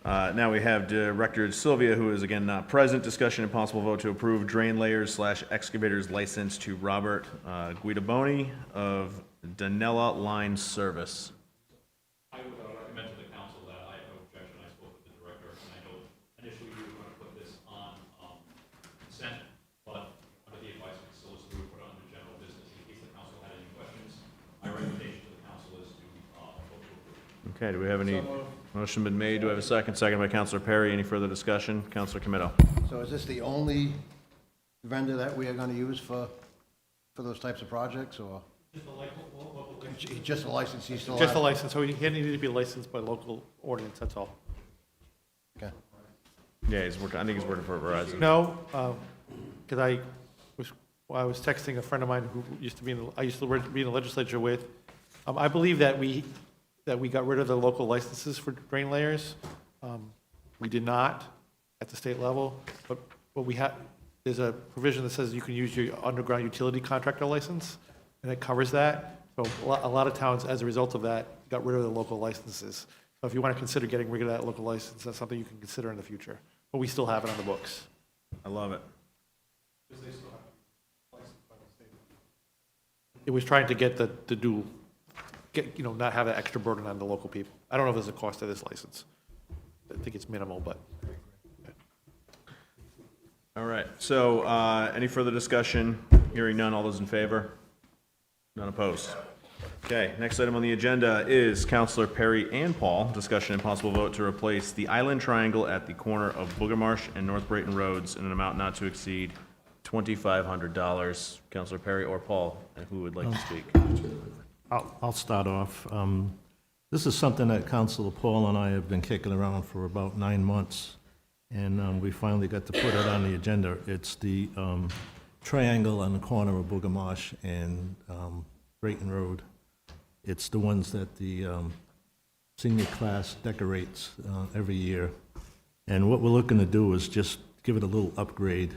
Now we have Director Sylvia, who is again not present. Discussion and possible vote to approve drain layers / excavators license to Robert Guidaboni of Danella Line Service. I would recommend to the council that I have no objection. I spoke with the director, and I know initially we were going to put this on consent, but under the advice of the solicitor, we put it under general business in case the council had any questions. My recommendation to the council is to vote to approve. Okay, do we have any? Motion been made. Do I have a second? Second by Councilor Perry. Any further discussion? Councilor Comito. So is this the only vendor that we are gonna use for those types of projects, or? Just a license, he's still. Just a license, so he needed to be licensed by local ordinance, that's all. Okay. Yeah, he's working. I think he's working for Verizon. No, because I was texting a friend of mine who used to be I used to be in the legislature with. I believe that we got rid of the local licenses for drain layers. We did not at the state level, but we have, there's a provision that says you can use your underground utility contractor license, and it covers that. So a lot of towns, as a result of that, got rid of the local licenses. So if you want to consider getting rid of that local license, that's something you can consider in the future. But we still have it on the books. I love it. It was trying to get not have that extra burden on the local people. I don't know if there's a cost to this license. I think it's minimal, but. All right. So, any further discussion? Hearing none. All those in favor? None opposed. Okay. Next item on the agenda is Councilor Perry and Paul. Discussion and possible vote to replace the island triangle at the corner of Bulgarmarsh and North Brayton Roads in an amount not to exceed $2,500. Councilor Perry or Paul, and who would like to speak? I'll start off. This is something that Councilor Paul and I have been kicking around for about 9 months, and we finally got to put it on the agenda. It's the triangle on the corner of Bulgarmarsh and Brayton Road. It's the ones that the senior class decorates every year. And what we're looking to do is just give it a little upgrade.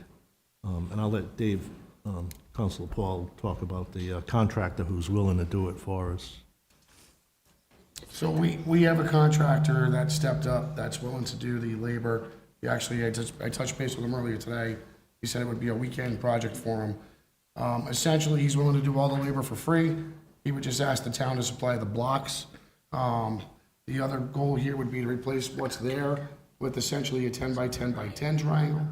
And I'll let Dave, Councilor Paul, talk about the contractor who's willing to do it for us. So we have a contractor that stepped up, that's willing to do the labor. He actually, I touched base with him earlier today. He said it would be a weekend project for him. Essentially, he's willing to do all the labor for free. He would just ask the town to supply the blocks. The other goal here would be to replace what's there with essentially a 10 by 10 by 10 triangle.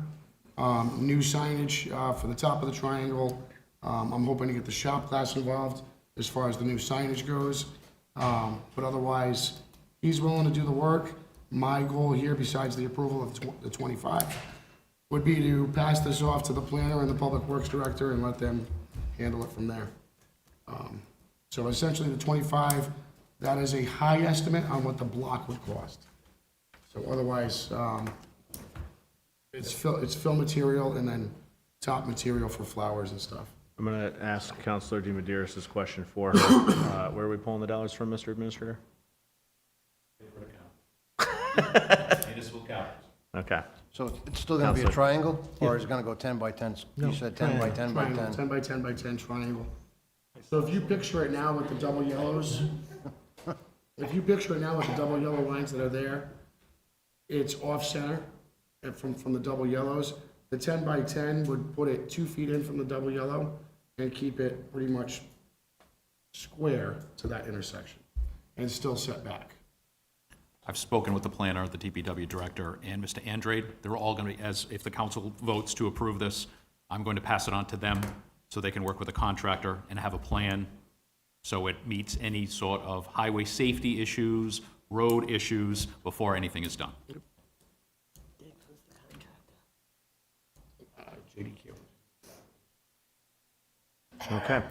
New signage for the top of the triangle. I'm hoping to get the shop class involved as far as the new signage goes. But otherwise, he's willing to do the work. My goal here, besides the approval of the 25, would be to pass this off to the planner and the public works director and let them handle it from there. So essentially, the 25, that is a high estimate on what the block would cost. So otherwise, it's fill material and then top material for flowers and stuff. I'm going to ask Councilor DiMederos this question for her. Where are we pulling the dollars from, Mr. Administrator? Municipal counties. Okay. So it's still gonna be a triangle, or is it gonna go 10 by 10? You said 10 by 10 by 10. Triangle, 10 by 10 by 10 triangle. So if you picture it now with the double yellows, if you picture it now with the double yellow lines that are there, it's off center and from the double yellows. The 10 by 10 would put it 2 feet in from the double yellow and keep it pretty much square to that intersection, and it's still set back. I've spoken with the planner, the DPW director, and Mr. Andrade. They're all going to be, as if the council votes to approve this, I'm going to pass it on to them so they can work with the contractor and have a plan so it meets any sort of highway safety issues, road issues before anything is done. JDQ. Okay.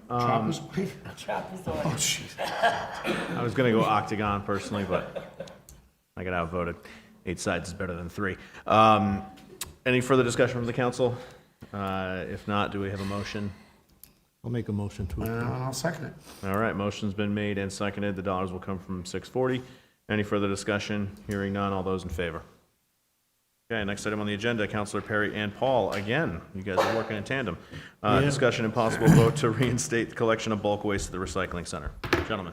Trappers? Trapezoid. Oh, jeez. I was going to go octagon personally, but I got outvoted. 8 sides is better than 3. Any further discussion from the council? If not, do we have a motion? I'll make a motion to approve. I'll second it. All right, motion's been made and seconded. The dollars will come from 640. Any further discussion? Hearing none. All those in favor? Okay, next item on the agenda, Councilor Perry and Paul. Again, you guys are working in tandem. Discussion and possible vote to reinstate the collection of bulk waste at the recycling center. Gentlemen.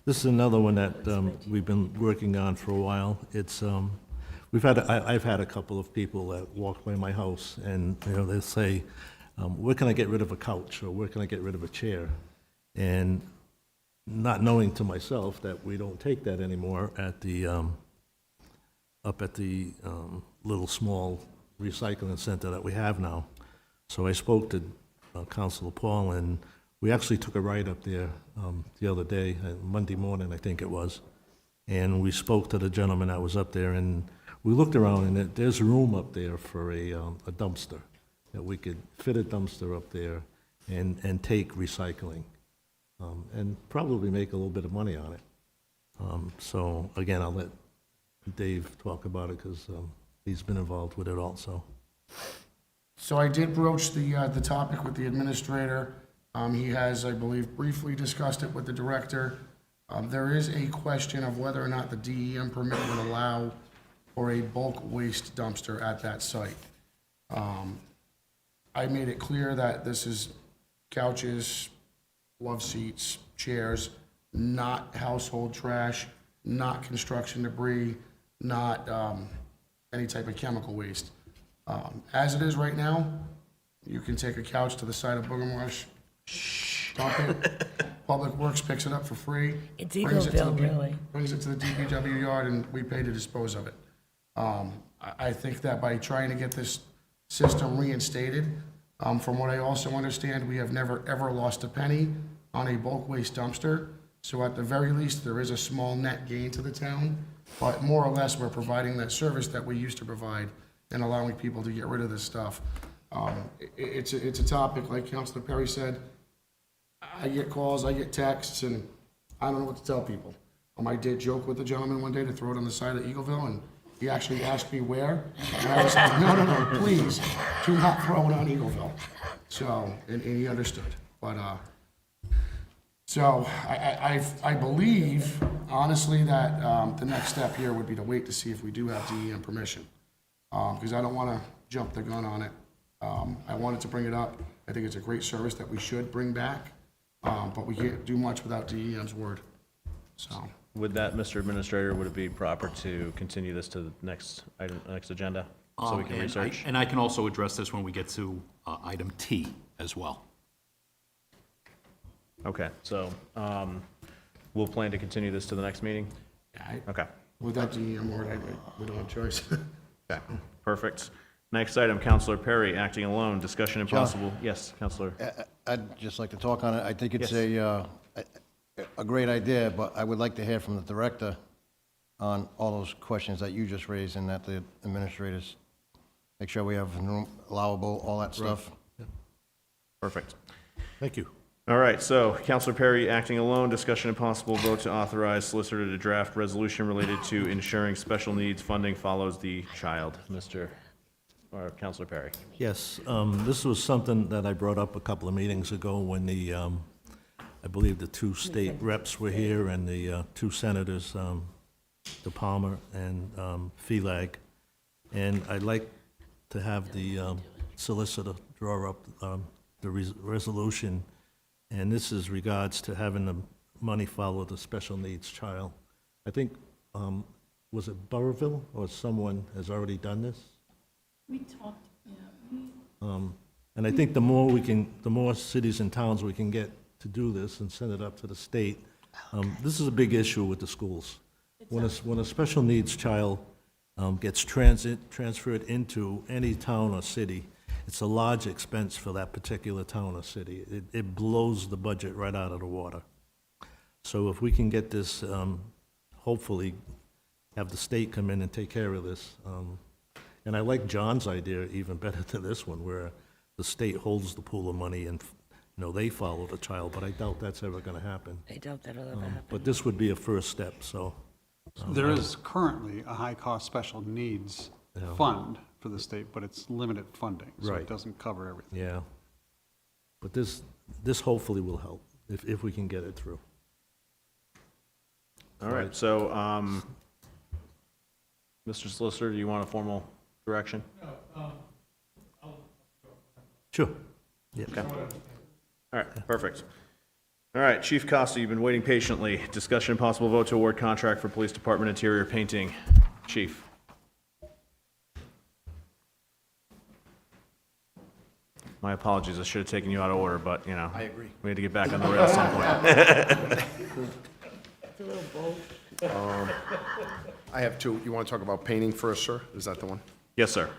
This is another one that we've been working on for a while. It's, I've had a couple of people that walk by my house and, they say, where can I get rid of a couch, or where can I get rid of a chair? And not knowing to myself that we don't take that anymore at the, up at the little small recycling center that we have now. So I spoke to Councilor Paul, and we actually took a ride up there the other day, Monday morning, I think it was. And we spoke to the gentleman that was up there, and we looked around, and there's room up there for a dumpster, that we could fit a dumpster up there and take recycling, and probably make a little bit of money on it. So again, I'll let Dave talk about it, because he's been involved with it also. So I did broach the topic with the administrator. He has, I believe, briefly discussed it with the director. There is a question of whether or not the DEM permit would allow for a bulk waste dumpster at that site. I made it clear that this is couches, love seats, chairs, not household trash, not construction debris, not any type of chemical waste. As it is right now, you can take a couch to the side of Bulgarmarsh, dump it, Public Works picks it up for free. It's brings it to Eagleville, the- really. Brings it to the DPW yard, and we pay to dispose of it. I think that by trying to get this system reinstated, from what I also understand, we have never, ever lost a penny on a bulk waste dumpster. So at the very least, there is a small net gain to the town, but more or less, we're providing that service that we used to provide and allowing people to get rid of this stuff. It's a topic, like Councilor Perry said, I get calls, I get texts, and I don't know what to tell people. I did joke with the gentleman one day to throw it on the side of Eagleville, and he actually asked me where, and I was like, no, please, do not throw it on Eagleville. So, and he understood, but, so I believe, honestly, that the next step here would be to wait to see if we do have DEM permission, because I don't want to jump the gun on it. I wanted to bring it up. I think it's a great service that we should bring back, but we can't do much without DEM's word, so. With that, Mr. Administrator, would it be proper to continue this to the next item, next agenda, so we can research? And I can also address this when we get to item T as well. Okay, so we'll plan to continue this to the next meeting? Okay. Without DEM word, we don't have a choice. Okay, perfect. Next item, Councilor Perry, acting alone, discussion and John. possible, yes, Councilor. I'd just like to talk on it. I think it's Yes. a great idea, but I would like to hear from the director on all those questions that you just raised, and that the administrators make sure we have room allowable, all that stuff. Perfect. Thank you. All right, so Councilor Perry, acting alone, discussion and possible vote to authorize solicitor to draft resolution related to ensuring special needs funding follows the child. Councilor Perry. Yes, this was something that I brought up a couple of meetings ago when the, I believe the 2 state reps were here, and the 2 senators, De Palma and Felag. And I'd like to have the solicitor draw up the resolution, and this is regards to having the money follow the special needs child. I think, was it Burrville or someone has already done this? We talked, yeah. And I think the more cities and towns we can get to do this and send it up to the state. This is a big issue with the schools. When a special needs child gets transferred into any town or city, it's a large expense for that particular town or city. It blows the budget right out of the water. So if we can get this, hopefully, have the state come in and take care of this. And I like John's idea even better than this one, where the state holds the pool of money and, they follow the child, but I doubt that's ever gonna happen. I doubt that'll ever happen. But this would be a first step, so. There is currently a high-cost special needs Yeah. fund for the state, but it's limited funding, so Right. it doesn't cover everything. Yeah. But this hopefully will help, if we can get it through. All right, so, Mr. Solicitor, do you want a formal direction? Sure. Yeah. Okay. All right, perfect. All right, Chief Costa, you've been waiting patiently. Discussion and possible vote to award contract for Police Department interior painting. Chief. My apologies, I should have taken you out of order, but, I agree. we had to get back on the rails at some point. I have two. You want to talk about painting first, sir? Is that the one? Yes, sir.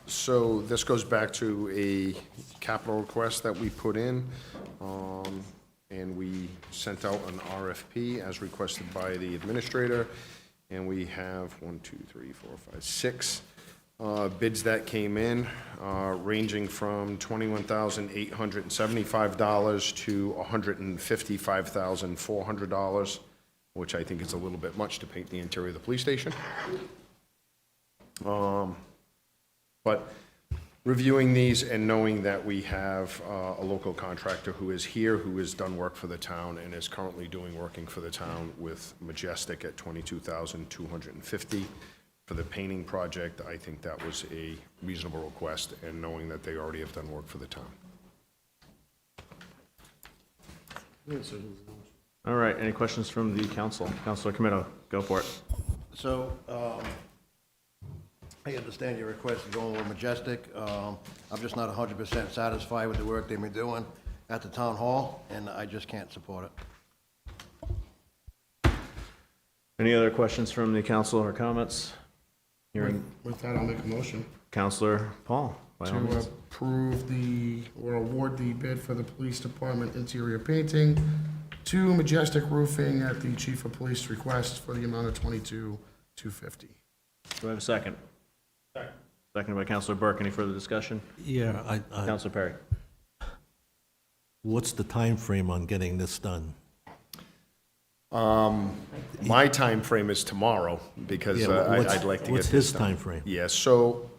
So this goes back to a capital request that we put in, and we sent out an RFP as requested by the administrator, and we have 6 bids that came in, ranging from $21,875 to $155,400, which I think is a little bit much to paint the interior of the police station. But reviewing these and knowing that we have a local contractor who is here, who has done work for the town and is currently working for the town with Majestic at $22,250 for the painting project, I think that was a reasonable request, and knowing that they already have done work for the town. All right, any questions from the council? Councilor Comito, go for it. So, I understand your request to go with Majestic. I'm just not 100% satisfied with the work they've been doing at the town hall, and I just can't support it. Any other questions from the council or comments? Hearing With that, I'll make a motion Councilor Paul, by all to means. approve or award the bid for the police department interior painting to Majestic Roofing at the chief of police request for the amount of $22,250. Do I have a second? Seconded by Councilor Burke. Any further discussion? Yeah, Councilor Perry. What's the time frame on getting this done? My time frame is tomorrow, because Yeah, I'd like to get what's this his done. timeframe? Yeah, so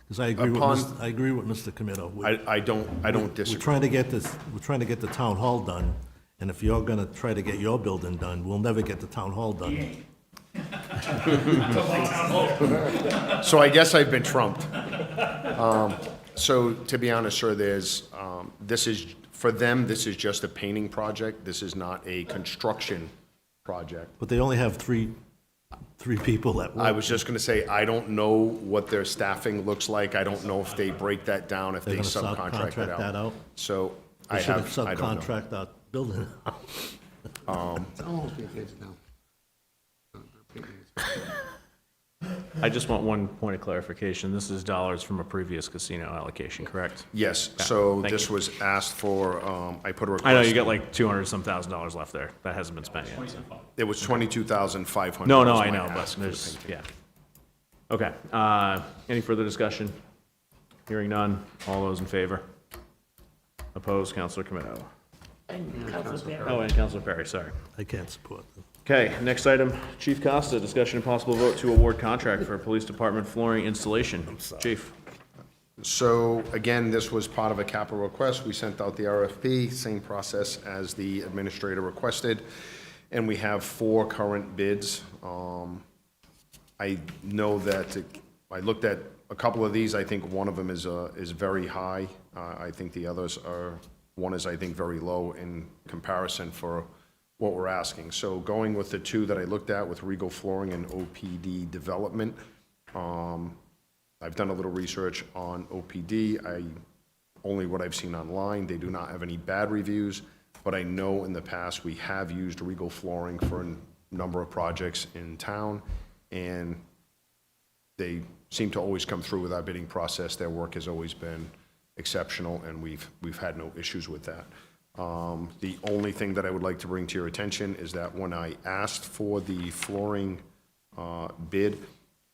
Because I agree Upon- with, I agree with Mr. Comito. I don't disagree. We're trying to get this, we're trying to get the town hall done, and if you're gonna try to get your building done, we'll never get the town hall done. So I guess I've been trumped. So to be honest, sir, for them, this is just a painting project. This is not a construction project. But they only have three people that work. I was just gonna say, I don't know what their staffing looks like. I don't know if they break that down, if They're they gonna subcontract it subcontract that out? So They I should have don't know. subcontract out building. It's almost being painted now. I just want one point of clarification. This is dollars from a previous casino allocation, correct? Yes, Okay, so thank this you. was asked for, I put a request. I know you got like 200 some thousand dollars left there. That hasn't been spent yet. so. It was 22,500. No, was I my know, but ask for the there's, painting. yeah. Okay, any further discussion? Hearing none. All those in favor? Opposed? Councilor Comito. And Council Perry. Oh, and Councilor Perry, sorry. I can't support them. Okay, next item, Chief Costa, discussion and possible vote to award contract for police department flooring installation. Chief. So again, this was part of a capital request. We sent out the RFP, same process as the administrator requested, and we have 4 current bids. I know that, I looked at a couple of these. I think one of them is very high. I think the others one is, I think, very low in comparison for what we're asking. So going with the 2 that I looked at with Regal Flooring and OPD Development, I've done a little research on OPD. Only what I've seen online. They do not have any bad reviews. but I know in the past we have used Regal Flooring for a number of projects in town, and they seem to always come through with our bidding process. Their work has always been exceptional, and we've had no issues with that. The only thing that I would like to bring to your attention is that when I asked for the flooring bid,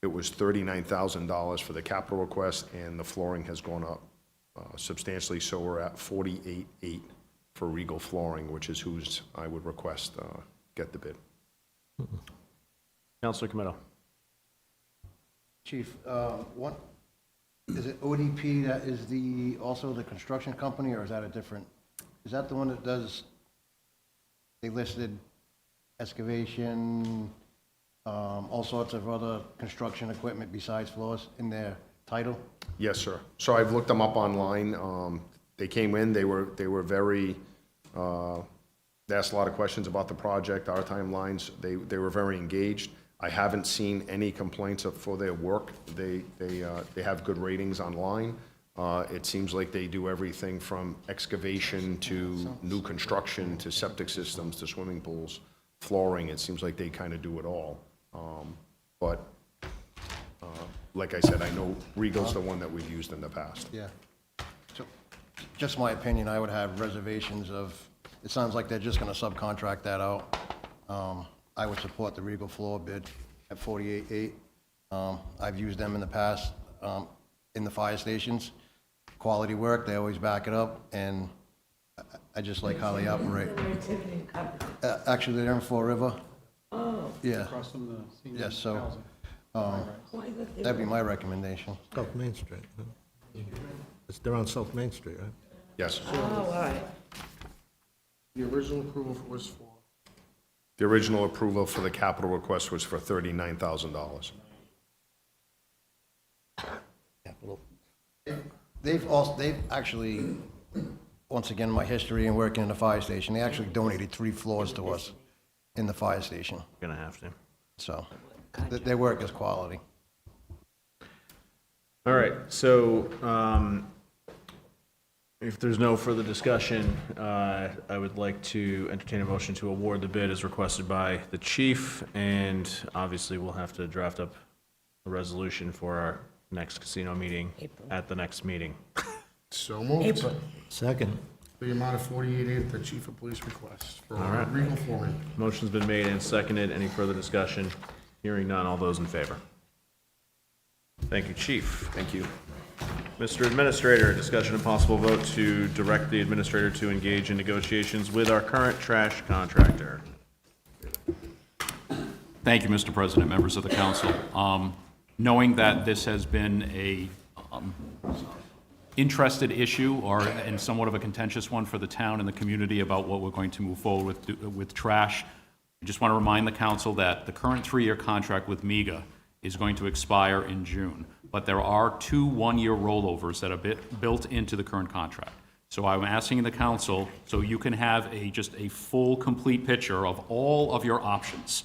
it was $39,000 for the capital request, and the flooring has gone up substantially, so we're at $48,800 for Regal Flooring, which is whose I would request get the bid. Councilor Comito. Chief, what, is it ODP that is also the construction company, or is that a different, is that the one that does, they listed excavation, all sorts of other construction equipment besides floors in their title? Yes, sir. So I've looked them up online. They came in, they were very, they asked a lot of questions about the project, our timelines. They were very engaged. I haven't seen any complaints for their work. They have good ratings online. It seems like they do everything from excavation to new construction to septic systems to swimming pools, flooring. It seems like they kind of do it all. But like I said, I know Regal's the one that we've used in the past. Yeah. So, just my opinion, I would have reservations of, it sounds like they're just gonna subcontract that out. I would support the Regal floor bid at $48,800. I've used them in the past, in the fire stations. Quality work, they always back it up, and I just like how they operate. Actually, they're in Fall River. Oh. Yeah. Across from the senior Yes, so, housing. that'd be my recommendation. South Main Street, huh? They're on South Main Street, right? Yes. Oh, all right. The original approval was for, The original approval for the capital request was for $39,000. They've actually, once again, my history in working in the fire station, they actually donated 3 floors to us in the fire station. Gonna have to. So, their work is quality. All right, so if there's no further discussion, I would like to entertain a motion to award the bid as requested by the chief, and obviously we'll have to draft up a resolution for our next casino meeting at the next meeting. so moved. April. Second. The amount of $48,800 the chief of police requests for All right. Regal Flooring. Motion's been made and seconded. Any further discussion? Hearing none. All those in favor? Thank you, chief. Thank you. Mr. Administrator, discussion and possible vote to direct the administrator to engage in negotiations with our current trash contractor. Thank you, Mr. President, members of the council. Knowing that this has been a interested issue and somewhat of a contentious one for the town and the community about what we're going to move forward with trash, I just want to remind the council that the current 3-year contract with MEGA is going to expire in June, but there are 2 one-year rollovers that are built into the current contract. So I'm asking the council, so you can have just a full, complete picture of all of your options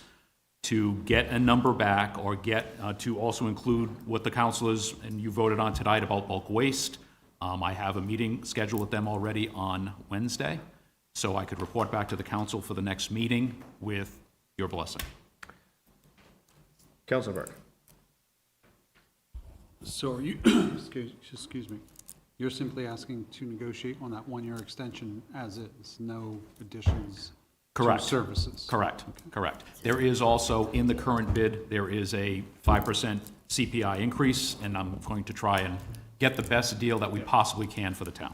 to get a number back or get to also include what the council is, and you voted on tonight about bulk waste. I have a meeting scheduled with them already on Wednesday, so I could report back to the council for the next meeting with your blessing. Councilor Burke. So are you, excuse me, you're simply asking to negotiate on that 1-year extension as is, no additions Correct. to services? Correct, correct. There is also, in the current bid, there is a 5% CPI increase, and I'm going to try and get the best deal that we possibly can for the town.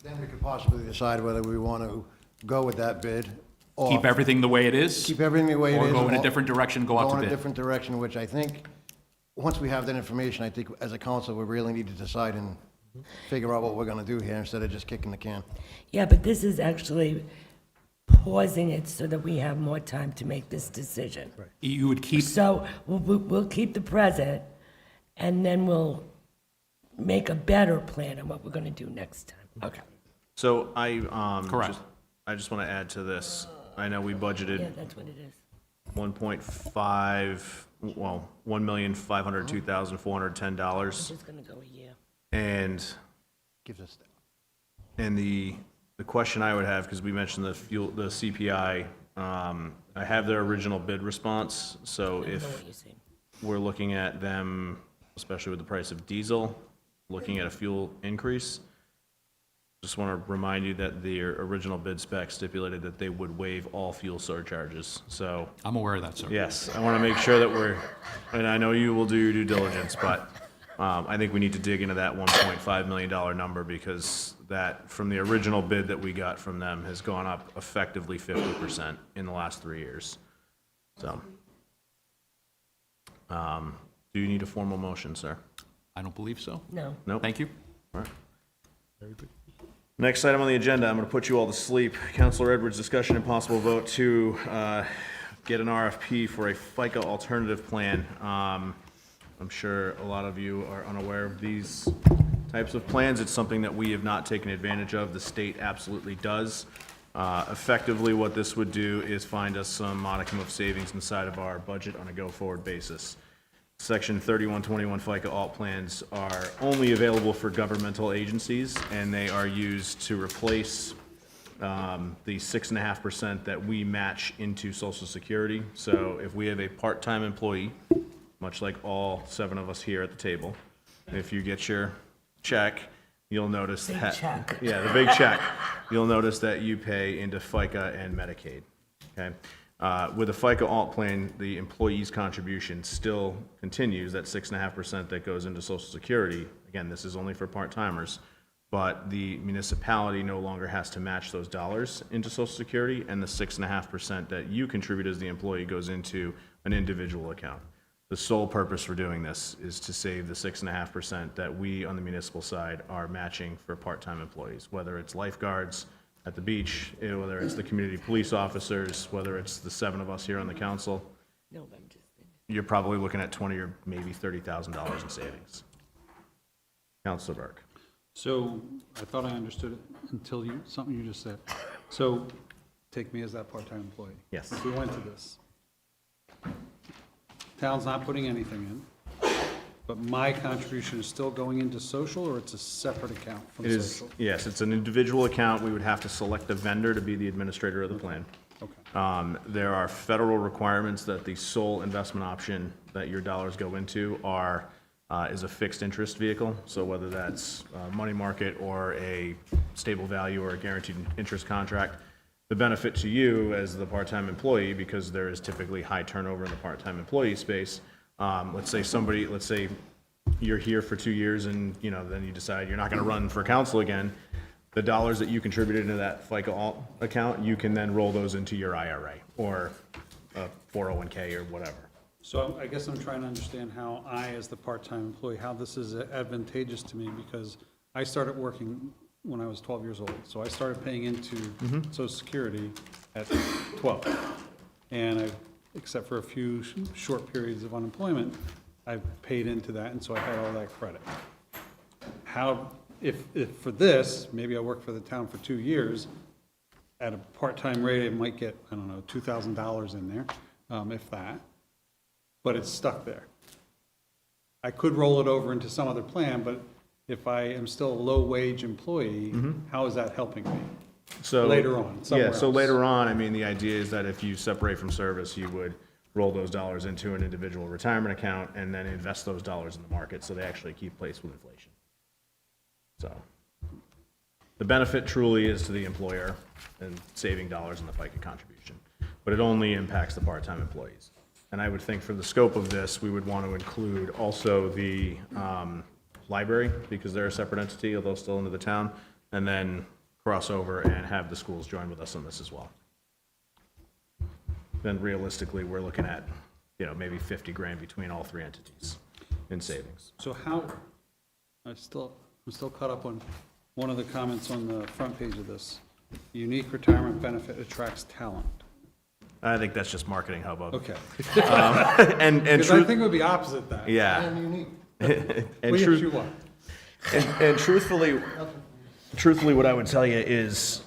Then we could possibly decide whether we want to go with that bid or... Keep everything the way it is? Keep everything the way it is. Or go in a different direction, go out to Go in bid? a different direction, which I think, once we have that information, I think as a council, we really need to decide and figure out what we're going to do here instead of just kicking the can. Yeah, but this is actually pausing it so that we have more time to make this decision. Right. You would keep... So we'll keep the present, and then we'll make a better plan on what we're going to do next time. Okay. So I Correct. I just want to add to this. I know we budgeted Yeah, that's what it is. 1,502,410. It's just going to go a year. And Gives us... the the question I would have, because we mentioned the fuel, the CPI, I have their original bid response, so if we're looking at them, especially with the price of diesel, looking at a fuel increase, just want to remind you that their original bid spec stipulated that they would waive all fuel surcharges, so. I'm aware of that, sir. Yes, I want to make sure that we're, and I know you will do your due diligence, but I think we need to dig into that $1.5 million number, because that, from the original bid that we got from them, has gone up effectively 50% in the last 3 years. So, do you need a formal motion, sir? I don't believe so. No. Nope. Thank you. All right. Very good. Next item on the agenda, I'm going to put you all to sleep. Councilor Edwards, discussion and possible vote to get an RFP for a FICA alternative plan. I'm sure a lot of you are unaware of these types of plans. It's something that we have not taken advantage of. The state absolutely does. Effectively, what this would do is find us some modicum of savings inside of our budget on a go-forward basis. Section 3121 FICA alt plans are only available for governmental agencies, and they are used to replace the 6.5% that we match into Social Security. So if we have a part-time employee, much like all 7 of us here at the table, if you get your check, you'll notice that. check. Yeah, the big check. You'll notice that you pay into FICA and Medicaid, okay? With a FICA alt plan, the employee's contribution still continues, that 6.5% that goes into Social Security. Again, this is only for part-timers, but the municipality no longer has to match those dollars into Social Security, and the 6.5% that you contribute as the employee goes into an individual account. The sole purpose for doing this is to save the 6.5% that we on the municipal side are matching for part-time employees, whether it's lifeguards at the beach, whether it's the community police officers, whether it's the 7 of us here on the council. No, I'm just. You're probably looking at $20,000 or maybe $30,000 in savings. Councilor Burke. So I thought I understood it until something you just said. So take me as that part-time employee. Yes. If we went to this, town's not putting anything in, but my contribution is still going into social, or it's a separate account from It is, social? yes, it's an individual account. We would have to select a vendor to be the administrator of the plan. Okay. There are federal requirements that the sole investment option that your dollars go into is a fixed interest vehicle. So whether that's money market or a stable value or a guaranteed interest contract, the benefit to you as the part-time employee, because there is typically high turnover in the part-time employee space. Let's say you're here for 2 years and, then you decide you're not going to run for council again. The dollars that you contributed into that FICA alt account, you can then roll those into your IRA or a 401k or whatever. So I guess I'm trying to understand how I, as the part-time employee, how this is advantageous to me, because I started working when I was 12 years old. So I started paying into Social Security at 12. And except for a few short periods of unemployment, I've paid into that, and so I had all that credit. If for this, maybe I work for the town for 2 years, at a part-time rate, it might get, I don't know, $2,000 in there, if that, but it's stuck there. I could roll it over into some other plan, but if I am still a low-wage employee, how is that helping me? So Later on, somewhere Yeah, so else. later on, the idea is that if you separate from service, you would roll those dollars into an individual retirement account and then invest those dollars in the market so they actually keep pace with inflation. So the benefit truly is to the employer and saving dollars in the FICA contribution, but it only impacts the part-time employees. And I would think for the scope of this, we would want to include also the library, because they're a separate entity, although still into the town, and then cross over and have the schools join with us on this as well. Then realistically, we're looking at, maybe 50 grand between all 3 entities in savings. So I'm still caught up on one of the comments on the front page of this. Unique retirement benefit attracts talent. I think that's just marketing hubbub. Okay. And Because I think it would be opposite that. Yeah. And unique. And We truth- issue one. And truthfully, what I would tell you is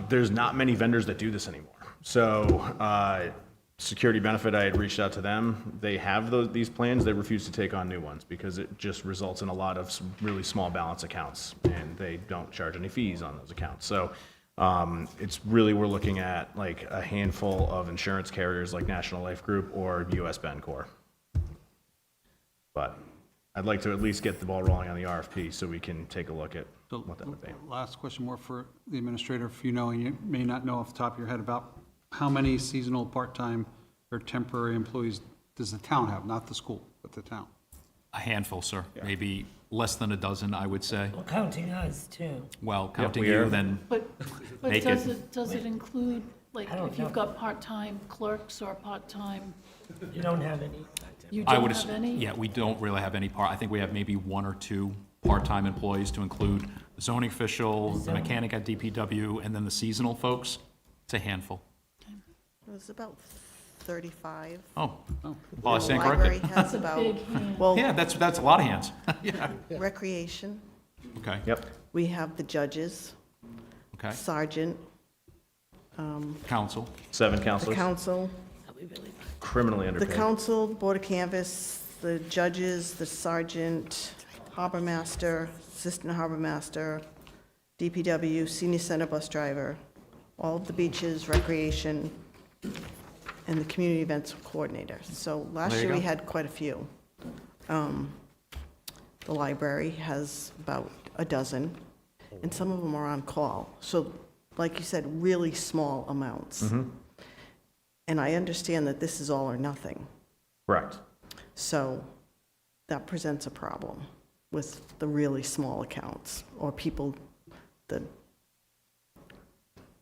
there's not many vendors that do this anymore. So Security Benefit, I had reached out to them. They have these plans. They refuse to take on new ones because it just results in a lot of really small balance accounts, and they don't charge any fees on those accounts. So It's really, we're looking at like a handful of insurance carriers like National Life Group or US Bancorp. But I'd like to at least get the ball rolling on the RFP so we can take a look at So, what that would be. last question more for the administrator, if you know, and you may not know off the top of your head, about how many seasonal, part-time, or temporary employees does the town have? Not the school, but the town. A handful, sir. Maybe less than a dozen, I would say. Well, counting us too. Well, counting we you, are. then But make does it. it, does it include, like, I don't if you've know. got part-time clerks or part-time, You don't have any. you I don't would, have any? yeah, we don't really have any I think we have maybe one or two part-time employees to include the zoning official, the mechanic at DPW, and then the seasonal folks. It's a handful. It was about 35. Oh, well, I stand The library corrected. has That's a about, big hand. well, Yeah, that's a lot of hands. Yeah. recreation, Okay, Yep. we have the judges, okay. sergeant, Council. 7 the counselors, council, criminally the underpaid. council, board of canvas, the judges, the sergeant, harbor master, assistant harbor master, DPW, senior center bus driver, all of the beaches, recreation, and the community events coordinator. So last There you year we go. had quite a few. The library has about a dozen, and some of them are on call. So, like you said, really small amounts. And I understand that this is all or nothing. Correct. So that presents a problem with the really small accounts or people, the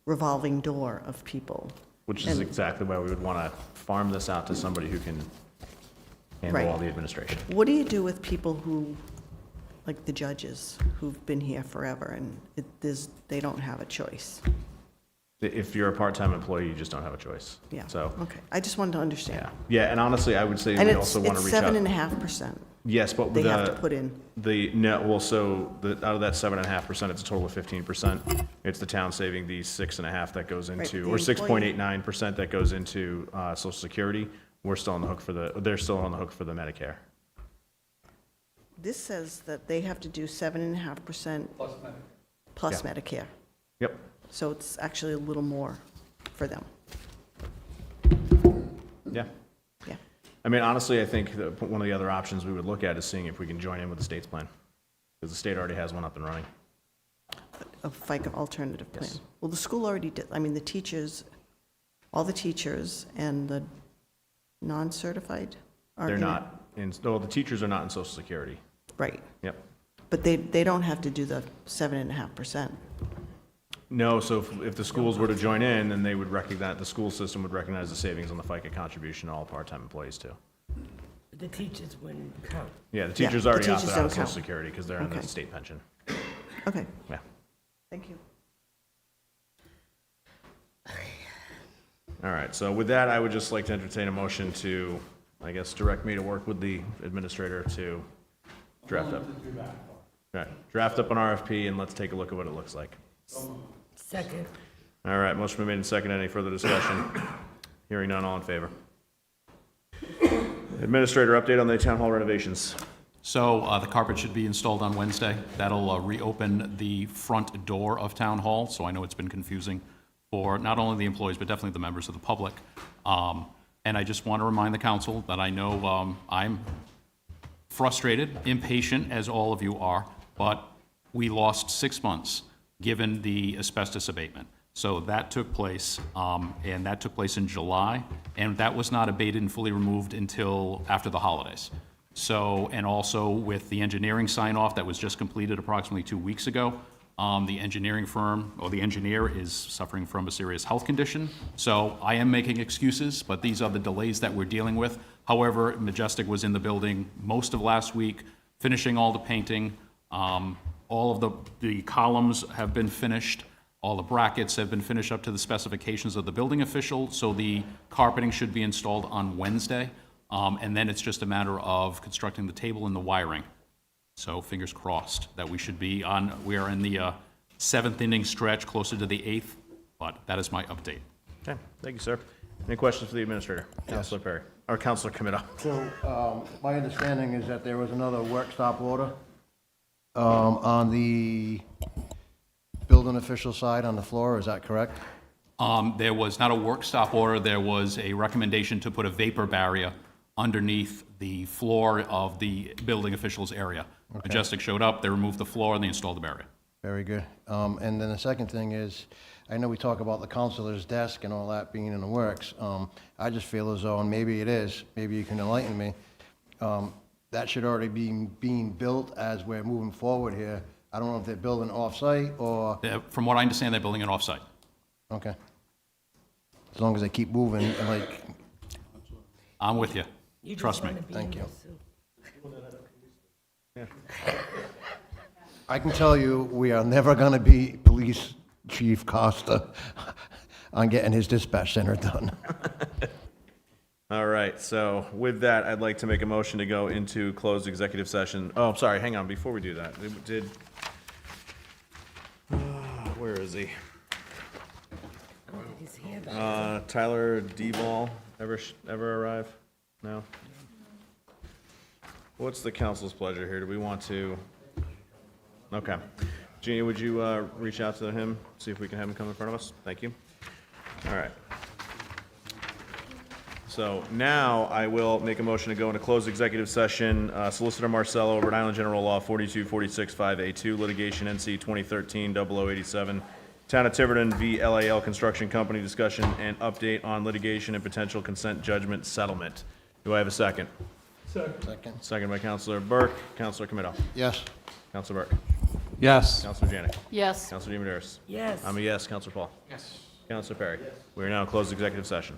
revolving door of people. Which is And- exactly why we would want to farm this out to somebody who can handle Right. all the administration. What do you do with people who, like the judges, who've been here forever and they don't have a choice? If you're a part-time employee, you just don't have a choice. Yeah. So, Okay, I just wanted to understand. yeah, and honestly, I would say And we it's also want to reach out. 7.5%. Yes, but They have to put in. Out of that 7.5%, it's a total of 15%. It's the town saving the 6.5 that goes Right, into, the or employee- 6.89% that goes into Social Security. We're still on the hook for they're still on the hook for the Medicare. This says that they have to do 7.5% plus Yeah. Medicare. Yep. So it's actually a little more for them. Yeah. Yeah. I mean, honestly, I think that one of the other options we would look at is seeing if we can join in with the state's plan. Because the state already has one up and running. A FICA alternative plan. Yes. Well, the school already did, I mean, the teachers, all the teachers and the non-certified are They're in it. not, the teachers are not in Social Security. Right, Yep. but they don't have to do the 7.5%. No, so if the schools were to join in, then they would recognize, the school system would recognize the savings on the FICA contribution to all part-time employees too. The teachers wouldn't count. Yeah, the Yeah, teachers the already teachers opted out don't of Social count. Security because they're on the Okay. state pension. Okay, Yeah. thank you. All right, so with that, I would just like to entertain a motion to, I guess, direct me to work with the administrator to draft up. Right, draft up an RFP and let's take a look at what it looks like. Second. All right, motion been made and seconded. Any further discussion? Hearing none, all in favor? Administrator, update on the town hall renovations. So the carpet should be installed on Wednesday. That'll reopen the front door of Town Hall, so I know it's been confusing for not only the employees, but definitely the members of the public. And I just want to remind the council that I know I'm frustrated, impatient, as all of you are, but we lost 6 months given the asbestos abatement. So that took place, and that took place in July, and that was not abated and fully removed until after the holidays. So, and also with the engineering sign-off that was just completed approximately 2 weeks ago, the engineering firm, or the engineer, is suffering from a serious health condition. So I am making excuses, but these are the delays that we're dealing with. However, Majestic was in the building most of last week, finishing all the painting. All of the columns have been finished. All the brackets have been finished up to the specifications of the building official. So the carpeting should be installed on Wednesday. And then it's just a matter of constructing the table and the wiring. So fingers crossed that we should be on, we are in the 7th inning stretch, closer to the 8th, but that is my update. Okay, thank you, sir. Any questions for the administrator? Councilor Perry, or Councilor Comito? So, my understanding is that there was another work stop order on the building building official side on the floor, is that correct? There was not a work stop order, there was a recommendation to put a vapor barrier underneath the floor of the building officials area. Majestic showed up, they removed the floor, and they installed the barrier. Very good. And then the second thing is, I know we talk about the counselor's desk and all that being in the works. I just feel as though, and maybe it is, maybe you can enlighten me, that should already be being built as we're moving forward here. I don't know if they're building off-site or... From what I understand, they're building it off-site. Okay. As long as they keep moving, and like... I'm with you. You just Trust me. wanna be Thank in you. the suit. I can tell you, we are never gonna be Police Chief Costa on getting his dispatch center done. All right, so with that, I'd like to make a motion to go into closed executive session. Oh, I'm sorry, hang on, before we do that, where is he? He's here, but Tyler Devall, ever arrive? No? What's the council's pleasure here? Do we want to? Okay. Jeannie, would you reach out to him, see if we can have him come in front of us? Thank you. All right. So now I will make a motion to go into closed executive session. Solicitor Marcello, Rhode Island General Law 42465A2, litigation NC 2013-0087, Town of Tiverton v. LAL Construction Company, discussion and update on litigation and potential consent judgment settlement. Do I have a second? Second. Second by Councilor Burke. Councilor Comito. Yes. Councilor Burke. Yes. Councilor Janik. Yes. Councilor DiMederos. yes. I'm a yes. Councilor Paul. Yes. Councilor Perry. We are now in closed executive session.